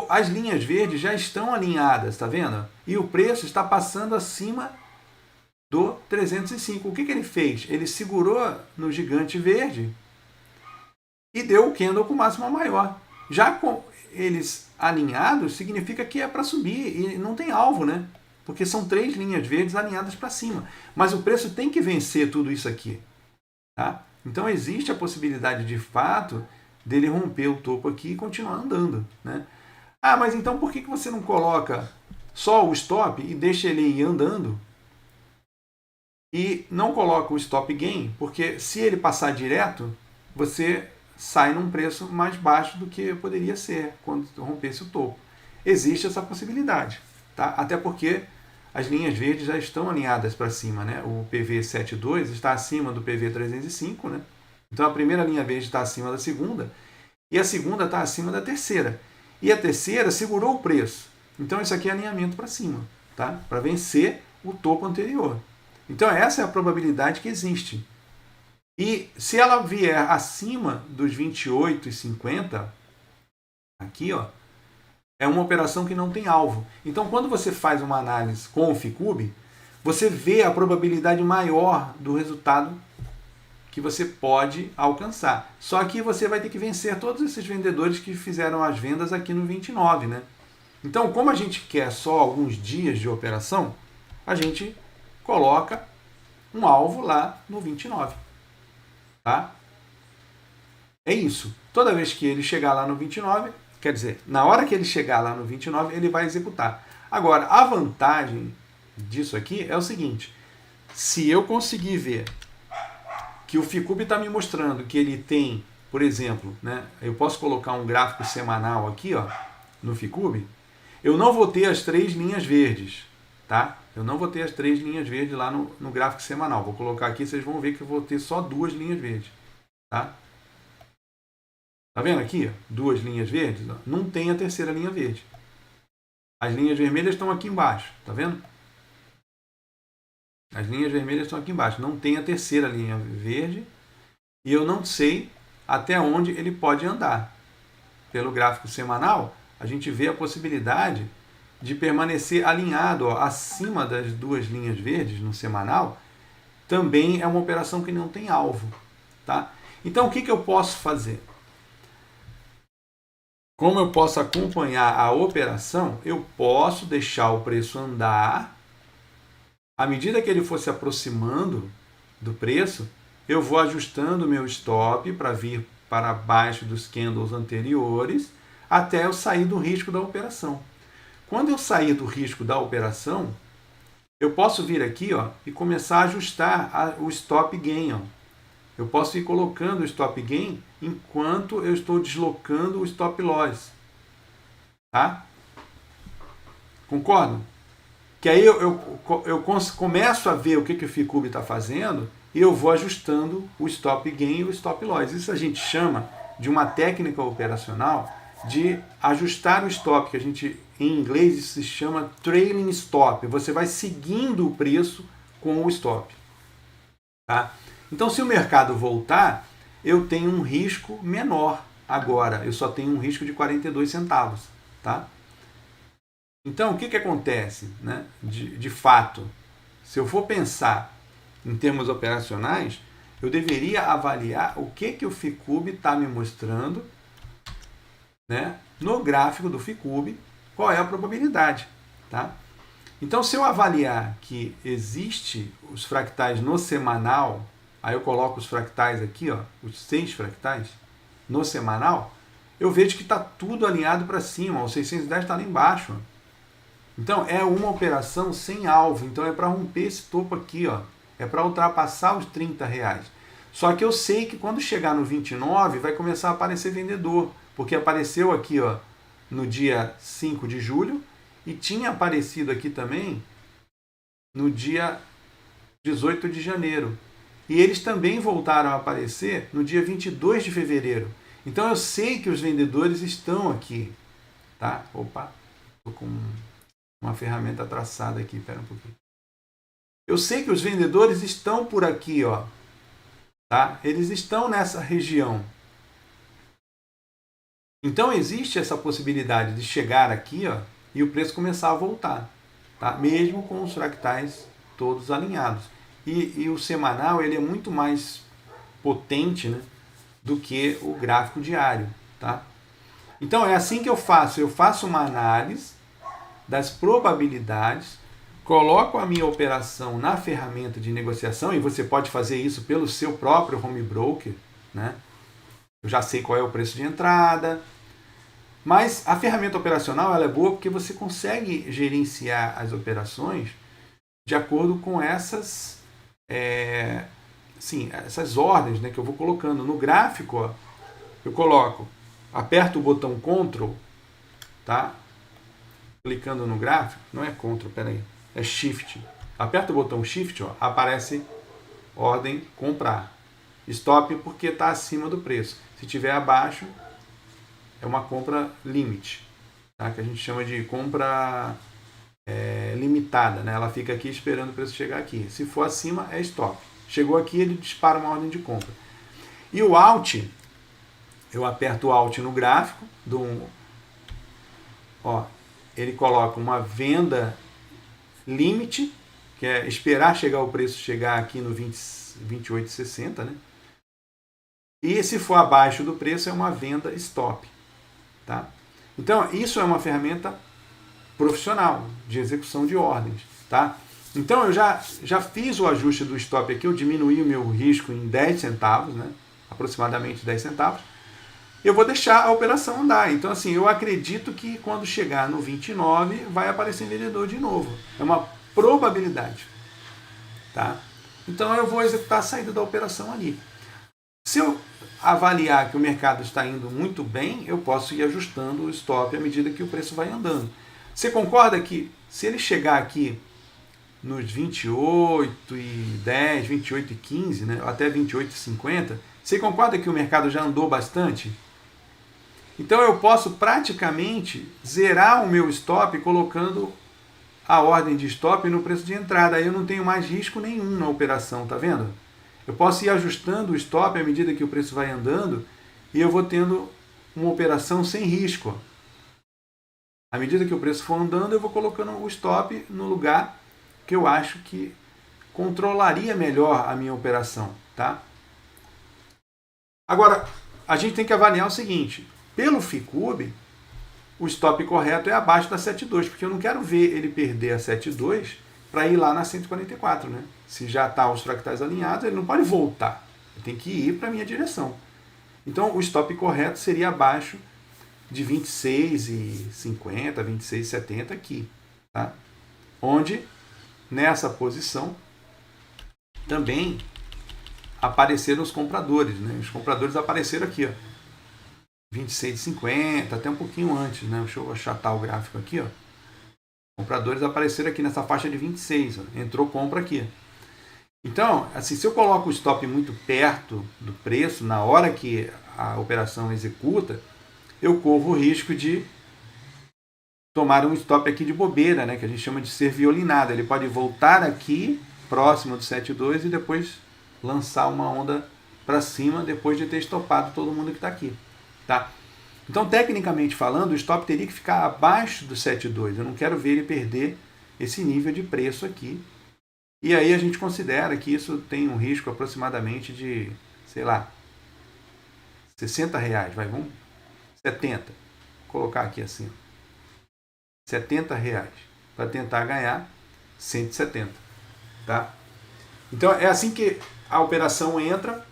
as linhas verdes já estão alinhadas, tá vendo? E o preço está passando acima do 305. O que ele fez? Ele segurou no gigante verde e deu o candle com máxima maior. Já com eles alinhados, significa que é para subir e não tem alvo, né? Porque são 3 linhas verdes alinhadas para cima. Mas o preço tem que vencer tudo isso aqui, tá? Então existe a possibilidade de fato dele romper o topo aqui e continuar andando, né? Ah, mas então por que você não coloca só o stop e deixa ele ir andando e não coloca o stop gain? Porque se ele passar direto, você sai num preço mais baixo do que poderia ser quando rompesse o topo. Existe essa possibilidade, tá? Até porque as linhas verdes já estão alinhadas para cima, né? O PV72 está acima do PV305, né? Então a primeira linha verde está acima da segunda e a segunda está acima da terceira. E a terceira segurou o preço. Então isso aqui é alinhamento para cima, tá? Para vencer o topo anterior. Então essa é a probabilidade que existe. E se ela vier acima dos 28,50, aqui, ó, é uma operação que não tem alvo. Então quando você faz uma análise com o Ficube, você vê a probabilidade maior do resultado que você pode alcançar. Só que você vai ter que vencer todos esses vendedores que fizeram as vendas aqui no 29, né? Então, como a gente quer só alguns dias de operação, a gente coloca um alvo lá no 29, tá? É isso. Toda vez que ele chegar lá no 29, quer dizer, na hora que ele chegar lá no 29, ele vai executar. Agora, a vantagem disso aqui é o seguinte, se eu conseguir ver que o Ficube está me mostrando que ele tem, por exemplo, né, eu posso colocar um gráfico semanal aqui, ó, no Ficube, eu não vou ter as 3 linhas verdes, tá? Eu não vou ter as 3 linhas verdes lá no gráfico semanal. Vou colocar aqui, vocês vão ver que eu vou ter só 2 linhas verdes, tá? Tá vendo aqui? 2 linhas verdes? Ó, não tem a terceira linha verde. As linhas vermelhas estão aqui embaixo, tá vendo? As linhas vermelhas estão aqui embaixo. Não tem a terceira linha verde. E eu não sei até onde ele pode andar. Pelo gráfico semanal, a gente vê a possibilidade de permanecer alinhado, ó, acima das 2 linhas verdes no semanal. Também é uma operação que não tem alvo, tá? Então, o que eu posso fazer? Como eu posso acompanhar a operação, eu posso deixar o preço andar. À medida que ele for se aproximando do preço, eu vou ajustando o meu stop para vir para baixo dos candles anteriores até eu sair do risco da operação. Quando eu sair do risco da operação, eu posso vir aqui, ó, e começar a ajustar o stop gain. Ó. Eu posso ir colocando o stop gain enquanto eu estou deslocando o stop loss. Tá? Concordam? Que aí eu começo a ver o que o Ficube está fazendo e eu vou ajustando o stop gain e o stop loss. Isso a gente chama de uma técnica operacional de ajustar o stop, que a gente, em inglês, isso se chama trailing stop. Você vai seguindo o preço com o stop. Tá? Então, se o mercado voltar, eu tenho um risco menor agora. Eu só tenho um risco de 42 centavos. Tá? Então, o que acontece, né? De fato, se eu for pensar em termos operacionais, eu deveria avaliar o que o Ficube está me mostrando, né, no gráfico do Ficube, qual é a probabilidade. Tá? Então, se eu avaliar que existe os fractais no semanal, aí eu coloco os fractais aqui, ó, os 6 fractais, no semanal, eu vejo que está tudo alinhado para cima, o 610 está lá embaixo. Então, é uma operação sem alvo, então é para romper esse topo aqui, ó, é para ultrapassar os R$30. Só que eu sei que quando chegar no 29 vai começar a aparecer vendedor, porque apareceu aqui, ó, no dia 5 de julho e tinha aparecido aqui também no dia 18 de janeiro. E eles também voltaram a aparecer no dia 22 de fevereiro. Então eu sei que os vendedores estão aqui. Tá? Opa, estou com uma ferramenta traçada aqui, espera um pouquinho. Eu sei que os vendedores estão por aqui, ó. Tá? Eles estão nessa região. Então existe essa possibilidade de chegar aqui, ó, e o preço começar a voltar, tá? Mesmo com os fractais todos alinhados. E o semanal ele é muito mais potente, né, do que o gráfico diário. Tá? Então é assim que eu faço uma análise das probabilidades, coloco a minha operação na ferramenta de negociação, e você pode fazer isso pelo seu próprio home broker, né? Eu já sei qual é o preço de entrada, mas a ferramenta operacional ela é boa porque você consegue gerenciar as operações de acordo com essas, essas ordens, né, que eu vou colocando. No gráfico, ó, eu coloco, aperto o botão Ctrl, tá? Clicando no gráfico, não é Ctrl, peraí, é Shift. Aperto o botão Shift, ó, aparece ordem comprar. Stop porque está acima do preço. Se estiver abaixo, é uma compra limite, tá? Que a gente chama de compra limitada, né? Ela fica aqui esperando o preço chegar aqui. Se for acima, é stop. Chegou aqui, ele dispara uma ordem de compra. E o Alt, eu aperto o Alt no gráfico, ele coloca uma venda limite, que é esperar chegar o preço chegar aqui no 28,60, né? E se for abaixo do preço, é uma venda stop. Tá? Então, isso é uma ferramenta profissional de execução de ordens. Tá? Então, eu já fiz o ajuste do stop aqui, eu diminuí o meu risco em 10 centavos, né? Aproximadamente 10 centavos. Eu vou deixar a operação andar. Então, assim, eu acredito que quando chegar no 29, vai aparecer vendedor de novo. É uma probabilidade. Tá? Então, eu vou executar a saída da operação ali. Se eu avaliar que o mercado está indo muito bem, eu posso ir ajustando o stop à medida que o preço vai andando. Você concorda que se ele chegar aqui nos 28,10, 28,15, né, até 28,50, você concorda que o mercado já andou bastante? Então eu posso praticamente zerar o meu stop colocando a ordem de stop no preço de entrada. Aí eu não tenho mais risco nenhum na operação, tá vendo? Eu posso ir ajustando o stop à medida que o preço vai andando e eu vou tendo uma operação sem risco. À medida que o preço for andando, eu vou colocando o stop no lugar que eu acho que controlaria melhor a minha operação. Tá? Agora, a gente tem que avaliar o seguinte. Pelo Ficube, o stop correto é abaixo da 7,2, porque eu não quero ver ele perder a 7,2 para ir lá na 144, né? Se já está os fractais alinhados, ele não pode voltar. Ele tem que ir para a minha direção. Então, o stop correto seria abaixo de 26,50, 26,70 aqui. Tá? Onde, nessa posição, também apareceram os compradores. Né? Os compradores apareceram aqui, ó, 26,50, até um pouquinho antes. Né? Deixa eu achatar o gráfico aqui. Ó. Compradores apareceram aqui nessa faixa de 26. Ó. Entrou compra aqui. Então, assim, se eu coloco o stop muito perto do preço, na hora que a operação executa, eu corro o risco de tomar um stop aqui de bobeira, né, que a gente chama de ser violinado. Ele pode voltar aqui, próximo do 7,2 e depois lançar uma onda para cima depois de ter estopado todo mundo que está aqui. Tá? Então, tecnicamente falando, o stop teria que ficar abaixo do 7,2. Eu não quero ver ele perder esse nível de preço aqui. E aí a gente considera que isso tem um risco aproximadamente de, sei lá, R$60, vamos 70, vou colocar aqui assim, R$70 para tentar ganhar 170, tá? Então é assim que a operação entra,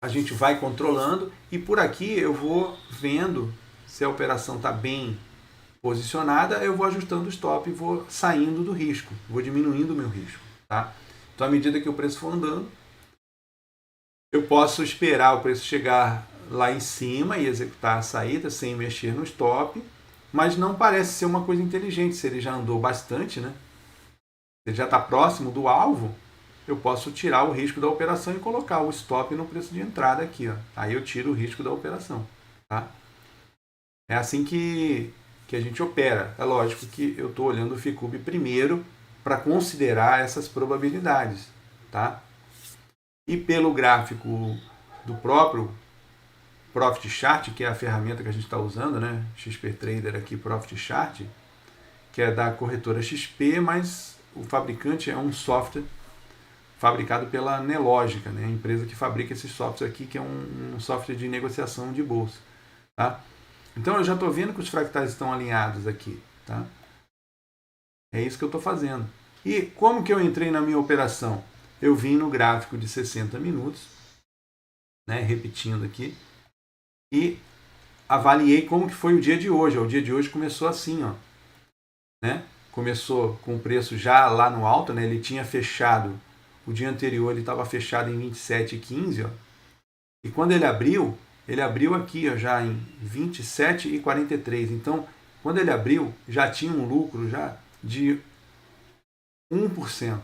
a gente vai controlando e por aqui eu vou vendo se a operação está bem posicionada, eu vou ajustando o stop e vou saindo do risco, vou diminuindo o meu risco, tá? Então à medida que o preço for andando, eu posso esperar o preço chegar lá em cima e executar a saída sem mexer no stop, mas não parece ser uma coisa inteligente. Se ele já andou bastante, né? Se ele já está próximo do alvo, eu posso tirar o risco da operação e colocar o stop no preço de entrada aqui. Ó. Aí eu tiro o risco da operação. Tá? É assim que a gente opera. É lógico que eu estou olhando o FICUB primeiro para considerar essas probabilidades. Tá? E pelo gráfico do próprio Profit Chart, que é a ferramenta que a gente está usando, né? XP Trader aqui, Profit Chart, que é da corretora XP, mas o fabricante é um software fabricado pela Nelogica, né? A empresa que fabrica esse software aqui, que é um software de negociação de bolsa. Tá? Então eu já estou vendo que os fractais estão alinhados aqui. Tá? É isso que eu estou fazendo. E como que eu entrei na minha operação? Eu vim no gráfico de 60 minutos, né? Repetindo aqui, e avaliei como que foi o dia de hoje. O dia de hoje começou assim, ó, né? Começou com o preço já lá no alto, né? Ele tinha fechado, o dia anterior ele estava fechado em 27,15, ó. E quando ele abriu aqui, ó, já em 27,43. Então, quando ele abriu, já tinha um lucro já de 1%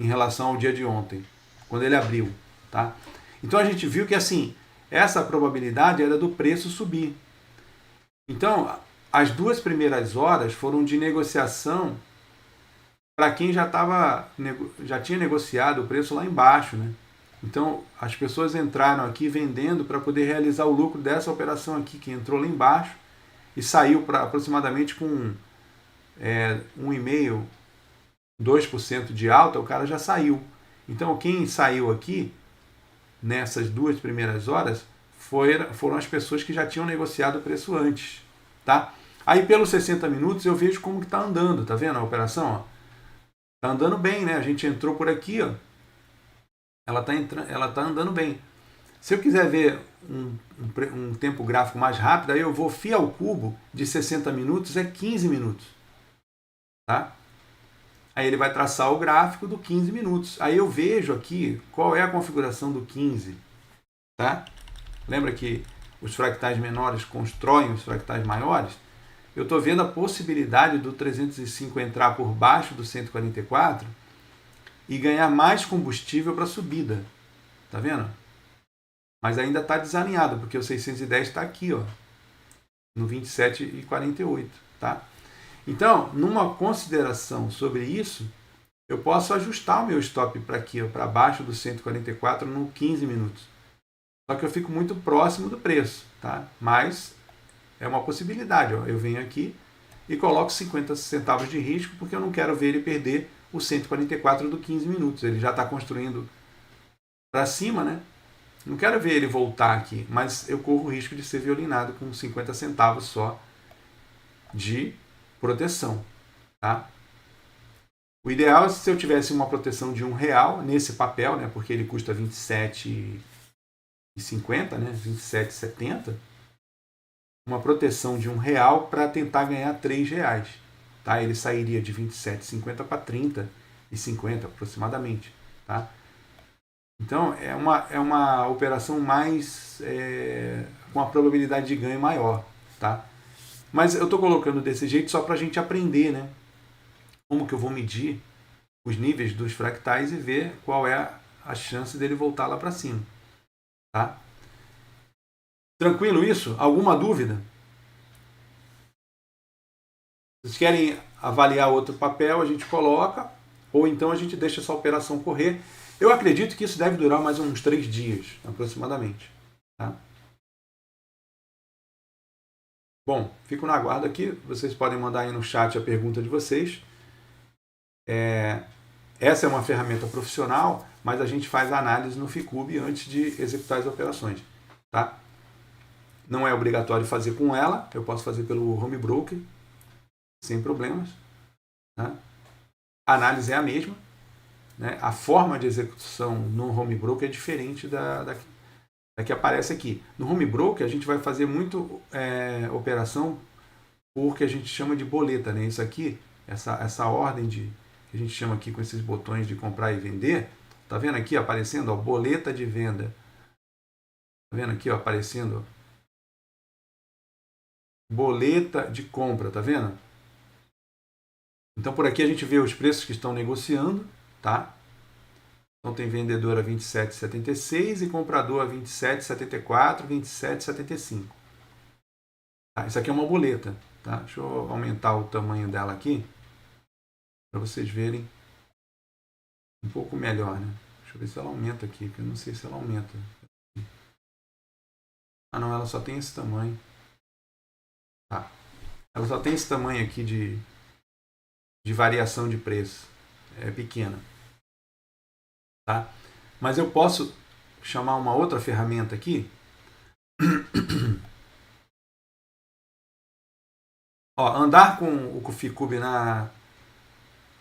em relação ao dia de ontem, quando ele abriu, tá? Então a gente viu que assim, essa probabilidade era do preço subir. Então, as 2 primeiras horas foram de negociação para quem já tinha negociado o preço lá embaixo, né? Então, as pessoas entraram aqui vendendo para poder realizar o lucro dessa operação aqui, que entrou lá embaixo e saiu para aproximadamente com 1,5%, 2% de alta, o cara já saiu. Então, quem saiu aqui, nessas 2 primeiras horas, foram as pessoas que já tinham negociado o preço antes. Tá? Aí, pelos 60 minutos, eu vejo como que está andando. Tá vendo a operação? Está andando bem, né? A gente entrou por aqui, ó. Ela tá andando bem. Se eu quiser ver um tempo gráfico mais rápido, aí eu vou φ ao cubo de 60 minutos é 15 minutos. Tá? Aí ele vai traçar o gráfico do 15 minutos. Aí eu vejo aqui qual é a configuração do 15. Tá? Lembra que os fractais menores constroem os fractais maiores? Eu estou vendo a possibilidade do 305 entrar por baixo do 144 e ganhar mais combustível para a subida. Tá vendo? Mas ainda está desalinhado, porque o 610 está aqui, ó, no 27,48. Tá? Então, numa consideração sobre isso, eu posso ajustar o meu stop para aqui, para baixo do 144 no 15 minutos. Só que eu fico muito próximo do preço, tá? Mas é uma possibilidade. Ó. Eu venho aqui e coloco 50 centavos de risco, porque eu não quero ver ele perder o 144 do 15 minutos. Ele já está construindo para cima, né? Não quero ver ele voltar aqui, mas eu corro o risco de ser violinado com 50 centavos só de proteção. Tá? O ideal é se eu tivesse uma proteção de R$1 nesse papel, né, porque ele custa R$ 27,50, né, 27,70, uma proteção de R$1 para tentar ganhar R$3. Tá? Ele sairia de 27,50 para 30,50 aproximadamente. Tá? Então é uma operação mais com a probabilidade de ganho maior. Tá? Mas eu estou colocando desse jeito só para a gente aprender, né? Como que eu vou medir os níveis dos fractais e ver qual é a chance dele voltar lá para cima. Tá? Tranquilo isso? Alguma dúvida? Vocês querem avaliar outro papel, a gente coloca, ou então a gente deixa essa operação correr. Eu acredito que isso deve durar mais uns 3 dias, aproximadamente. Tá? Bom, fico na guarda aqui. Vocês podem mandar aí no chat a pergunta de vocês. essa é uma ferramenta profissional, mas a gente faz a análise no Ficube antes de executar as operações. Tá? Não é obrigatório fazer com ela, eu posso fazer pelo home broker, sem problemas. Tá? A análise é a mesma, né? A forma de execução no home broker é diferente da que aparece aqui. No home broker a gente vai fazer muito operação por que a gente chama de boleta. Né? Isso aqui, essa ordem que a gente chama aqui com esses botões de comprar e vender, tá vendo aqui aparecendo, ó, boleta de venda. Tá vendo aqui, ó, aparecendo, ó, boleta de compra, tá vendo? Então por aqui a gente vê os preços que estão negociando, tá? Então tem vendedor a 27,76 e comprador a 27,74, 27,75. Tá? Isso aqui é uma boleta, tá? Deixa eu aumentar o tamanho dela aqui para vocês verem um pouco melhor, né? Deixa eu ver se ela aumenta aqui, porque eu não sei se ela aumenta. Ah não, ela só tem esse tamanho. Tá. Ela só tem esse tamanho aqui de variação de preço. É pequena. Tá? Mas eu posso chamar uma outra ferramenta aqui. Ó, andar com o Ficube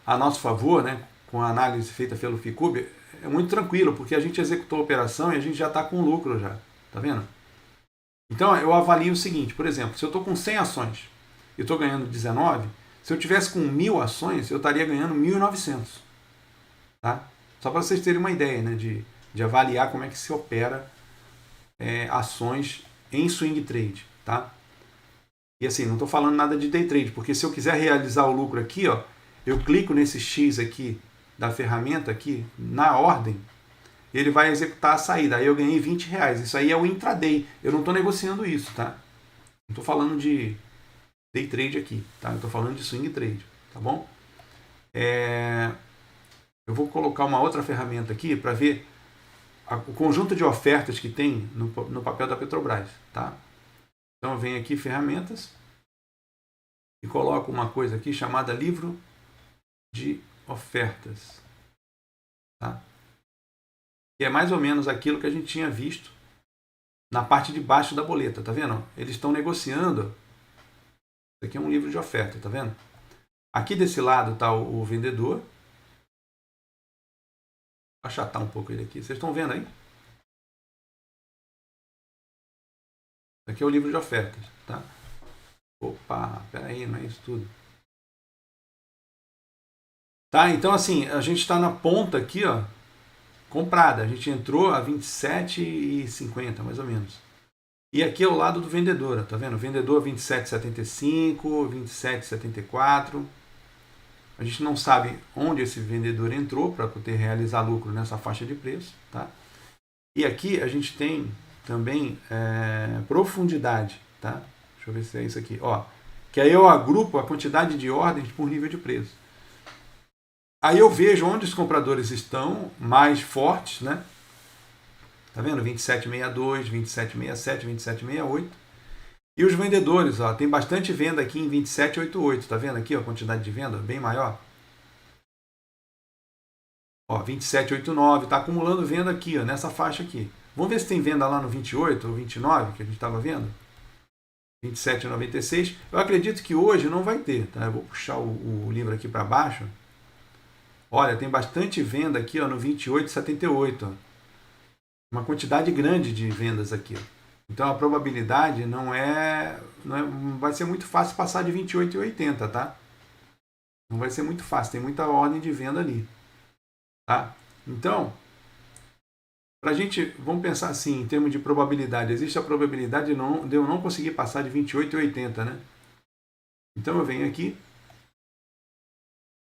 a nosso favor, né, com a análise feita pelo Ficube, é muito tranquilo, porque a gente executou a operação e a gente já está com lucro já. Tá vendo? Então eu avalio o seguinte, por exemplo, se eu estou com 100 ações e estou ganhando 19, se eu tivesse com 1.000 ações, eu estaria ganhando 1.900. Tá? Só para vocês terem uma ideia, né, de avaliar como é que se opera ações em swing trade. Tá? E assim, não estou falando nada de day trade, porque se eu quiser realizar o lucro aqui, ó, eu clico nesse X aqui da ferramenta aqui, na ordem, ele vai executar a saída. Aí eu ganhei R$20. Isso aí é o intraday. Eu não estou negociando isso, tá? Não estou falando de day trade aqui, tá? Eu estou falando de swing trade, tá bom? Eu vou colocar uma outra ferramenta aqui para ver o conjunto de ofertas que tem no papel da Petrobras, tá? Então eu venho aqui, ferramentas, e coloco uma coisa aqui chamada livro de ofertas. Tá? Que é mais ou menos aquilo que a gente tinha visto na parte de baixo da boleta, tá vendo? Eles estão negociando. Isso aqui é um livro de oferta, tá vendo? Aqui desse lado está o vendedor. Vou achatar um pouco ele aqui. Vocês estão vendo aí? Isso aqui é o livro de ofertas, tá? Opa, peraí, não é isso tudo. Tá, então assim, a gente está na ponta aqui, ó, comprada. A gente entrou a 27,50, mais ou menos. E aqui é o lado do vendedor, tá vendo? Vendedor 27,75, 27,74. A gente não sabe onde esse vendedor entrou para poder realizar lucro nessa faixa de preço, tá? E aqui a gente tem também profundidade, tá? Deixa eu ver se é isso aqui, ó. Que aí eu agrupo a quantidade de ordens por nível de preço. Aí eu vejo onde os compradores estão mais fortes, né? Tá vendo? 27,62, 27,67, 27,68. E os vendedores, ó, tem bastante venda aqui em 27,88. Tá vendo aqui, ó, a quantidade de venda bem maior? Ó, 27,89, tá acumulando venda aqui, ó, nessa faixa aqui. Vamos ver se tem venda lá no 28 ou 29, que a gente estava vendo. 27,96. Eu acredito que hoje não vai ter, tá? Eu vou puxar o livro aqui para baixo. Olha, tem bastante venda aqui, ó, no 28,78, ó. Uma quantidade grande de vendas aqui, ó. Então a probabilidade não vai ser muito fácil passar de 28,80, tá? Não vai ser muito fácil, tem muita ordem de venda ali, tá? Então, pra gente, vamos pensar assim, em termos de probabilidade, existe a probabilidade de eu não conseguir passar de 28,80, né? Então eu venho aqui,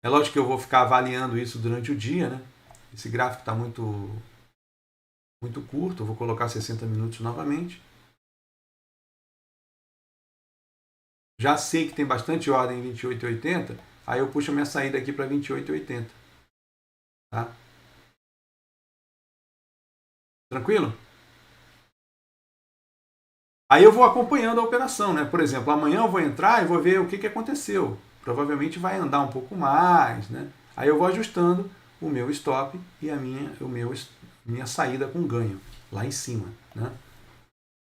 é lógico que eu vou ficar avaliando isso durante o dia, né? Esse gráfico está muito curto, eu vou colocar 60 minutos novamente. Já sei que tem bastante ordem em 28,80, aí eu puxo a minha saída aqui para 28,80. Tá? Tranquilo? Aí eu vou acompanhando a operação, né? Por exemplo, amanhã eu vou entrar e vou ver o que aconteceu. Provavelmente vai andar um pouco mais, né? Aí eu vou ajustando o meu stop e minha saída com ganho lá em cima, né?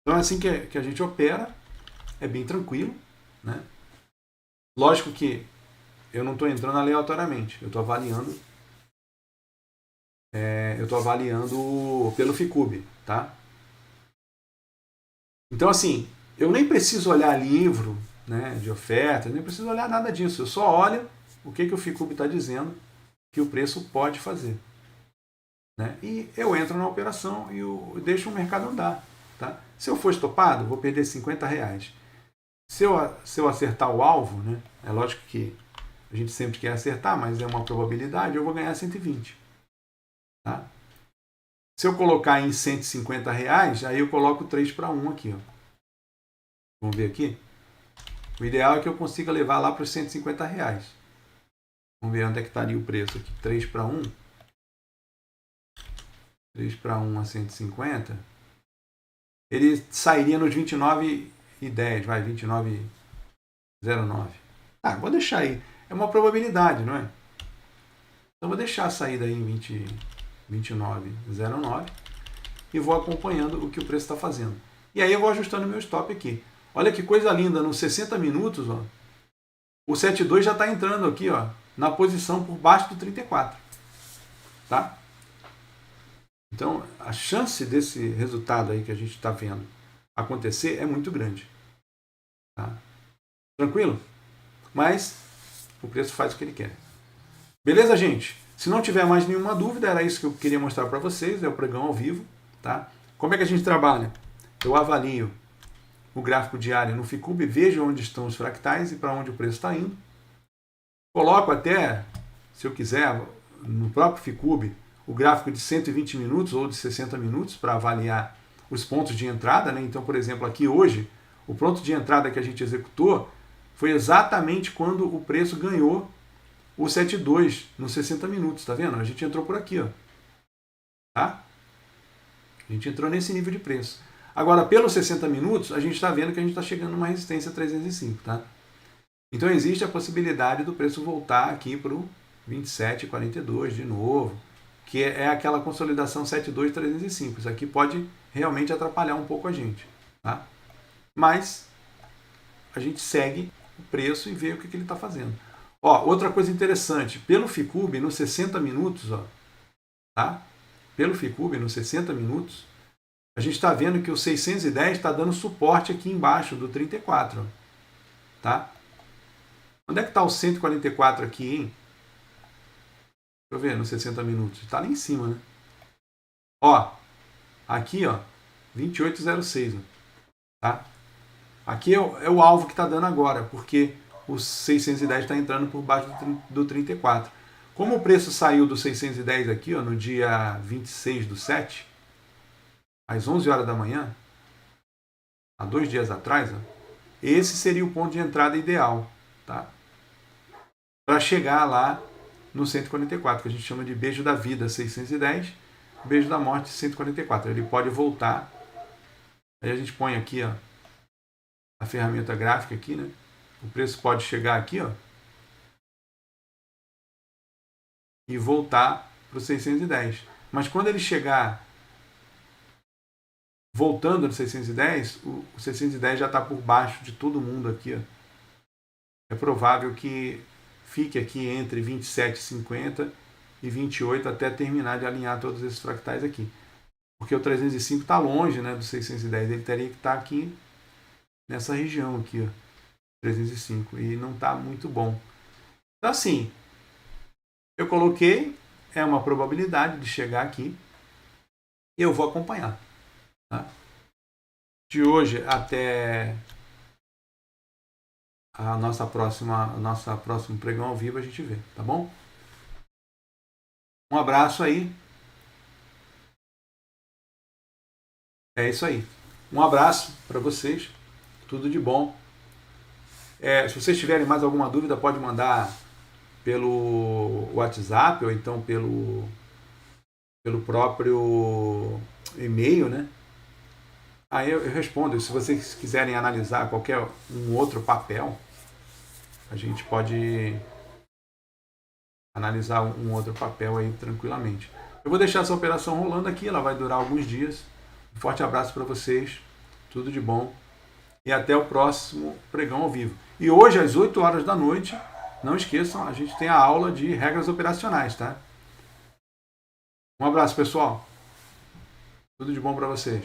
Então é assim que a gente opera, é bem tranquilo, né? Lógico que eu não estou entrando aleatoriamente, eu estou avaliando pelo Ficube, tá? Então assim, eu nem preciso olhar livro, né, de oferta, nem preciso olhar nada disso, eu só olho o que o Ficube está dizendo que o preço pode fazer. Né? E eu entro na operação e eu deixo o mercado andar. Tá? Se eu for estopado, vou perder R$50. Se eu acertar o alvo, né, é lógico que a gente sempre quer acertar, mas é uma probabilidade, eu vou ganhar 120. Tá? Se eu colocar em R$150, aí eu coloco 3 para 1 aqui. Ó. Vamos ver aqui? O ideal é que eu consiga levar lá para os R$150. Vamos ver onde é que estaria o preço aqui. 3 para 1. 3 para 1 a 150. Ele sairia nos 29,10, vai, 29,09. Ah, vou deixar aí. É uma probabilidade, não é? Então vou deixar a saída aí em 29,09 e vou acompanhando o que o preço está fazendo. E aí eu vou ajustando o meu stop aqui. Olha que coisa linda, nos 60 minutos, ó, o 7,2 já está entrando aqui, ó, na posição por baixo do 34. Tá? Então, a chance desse resultado aí que a gente está vendo acontecer é muito grande. Tá? Tranquilo? Mas o preço faz o que ele quer. Beleza, gente? Se não tiver mais nenhuma dúvida, era isso que eu queria mostrar para vocês, é o pregão ao vivo. Tá? Como é que a gente trabalha? Eu avalio o gráfico diário no Ficube, vejo onde estão os fractais e para onde o preço está indo. Coloco até, se eu quiser, no próprio Ficube, o gráfico de 120 minutos ou de 60 minutos para avaliar os pontos de entrada. Né? Então, por exemplo, aqui hoje, o ponto de entrada que a gente executou foi exatamente quando o preço ganhou o 7,2 nos 60 minutos. Tá vendo? A gente entrou por aqui. Ó. Tá? A gente entrou nesse nível de preço. Agora, pelos 60 minutos, a gente está vendo que a gente está chegando numa resistência 305. Tá? Então, existe a possibilidade do preço voltar aqui para o 27,42 de novo, que é aquela consolidação 7,2,305. Isso aqui pode realmente atrapalhar um pouco a gente. Tá? Mas a gente segue o preço e vê o que ele está fazendo. Ó, outra coisa interessante, pelo Ficube, nos 60 minutos, ó, tá? Pelo Ficube, nos 60 minutos, a gente está vendo que o 610 está dando suporte aqui embaixo do 34. Ó, tá? Onde é que está o 144 aqui, hein? Deixa eu ver, nos 60 minutos. Está ali em cima, né? Ó, aqui, ó, 28,06. Ó, tá? Aqui é o alvo que está dando agora, porque o 610 está entrando por baixo do 34. Como o preço saiu do 610 aqui, ó, no dia 26/7, às 11 horas da manhã, há 2 dias atrás, ó, esse seria o ponto de entrada ideal, tá? Para chegar lá no 144, que a gente chama de beijo da vida 610, beijo da morte 144. Ele pode voltar. Aí a gente põe aqui, ó, a ferramenta gráfica aqui, né? O preço pode chegar aqui, ó, e voltar para o 610. Mas quando ele chegar voltando no 610, o 610 já está por baixo de todo mundo aqui, ó. É provável que fique aqui entre 27,50 e 28 até terminar de alinhar todos esses fractais aqui. Porque o 305 está longe, né, do 610. Ele teria que estar aqui nessa região aqui, ó, 305. E não está muito bom. Então assim, eu coloquei, é uma probabilidade de chegar aqui. E eu vou acompanhar. Tá? De hoje até a nosso próximo pregão ao vivo a gente vê, tá bom? Um abraço aí. É isso aí. Um abraço para vocês. Tudo de bom. Se vocês tiverem mais alguma dúvida, pode mandar pelo WhatsApp ou então pelo próprio e-mail, né? Aí eu respondo. Se vocês quiserem analisar qualquer um outro papel, a gente pode analisar um outro papel aí tranquilamente. Eu vou deixar essa operação rolando aqui, ela vai durar alguns dias. Um forte abraço para vocês, tudo de bom e até o próximo pregão ao vivo. E hoje às 8 horas da noite, não esqueçam, a gente tem a aula de regras operacionais, tá? Um abraço, pessoal. Tudo de bom para vocês.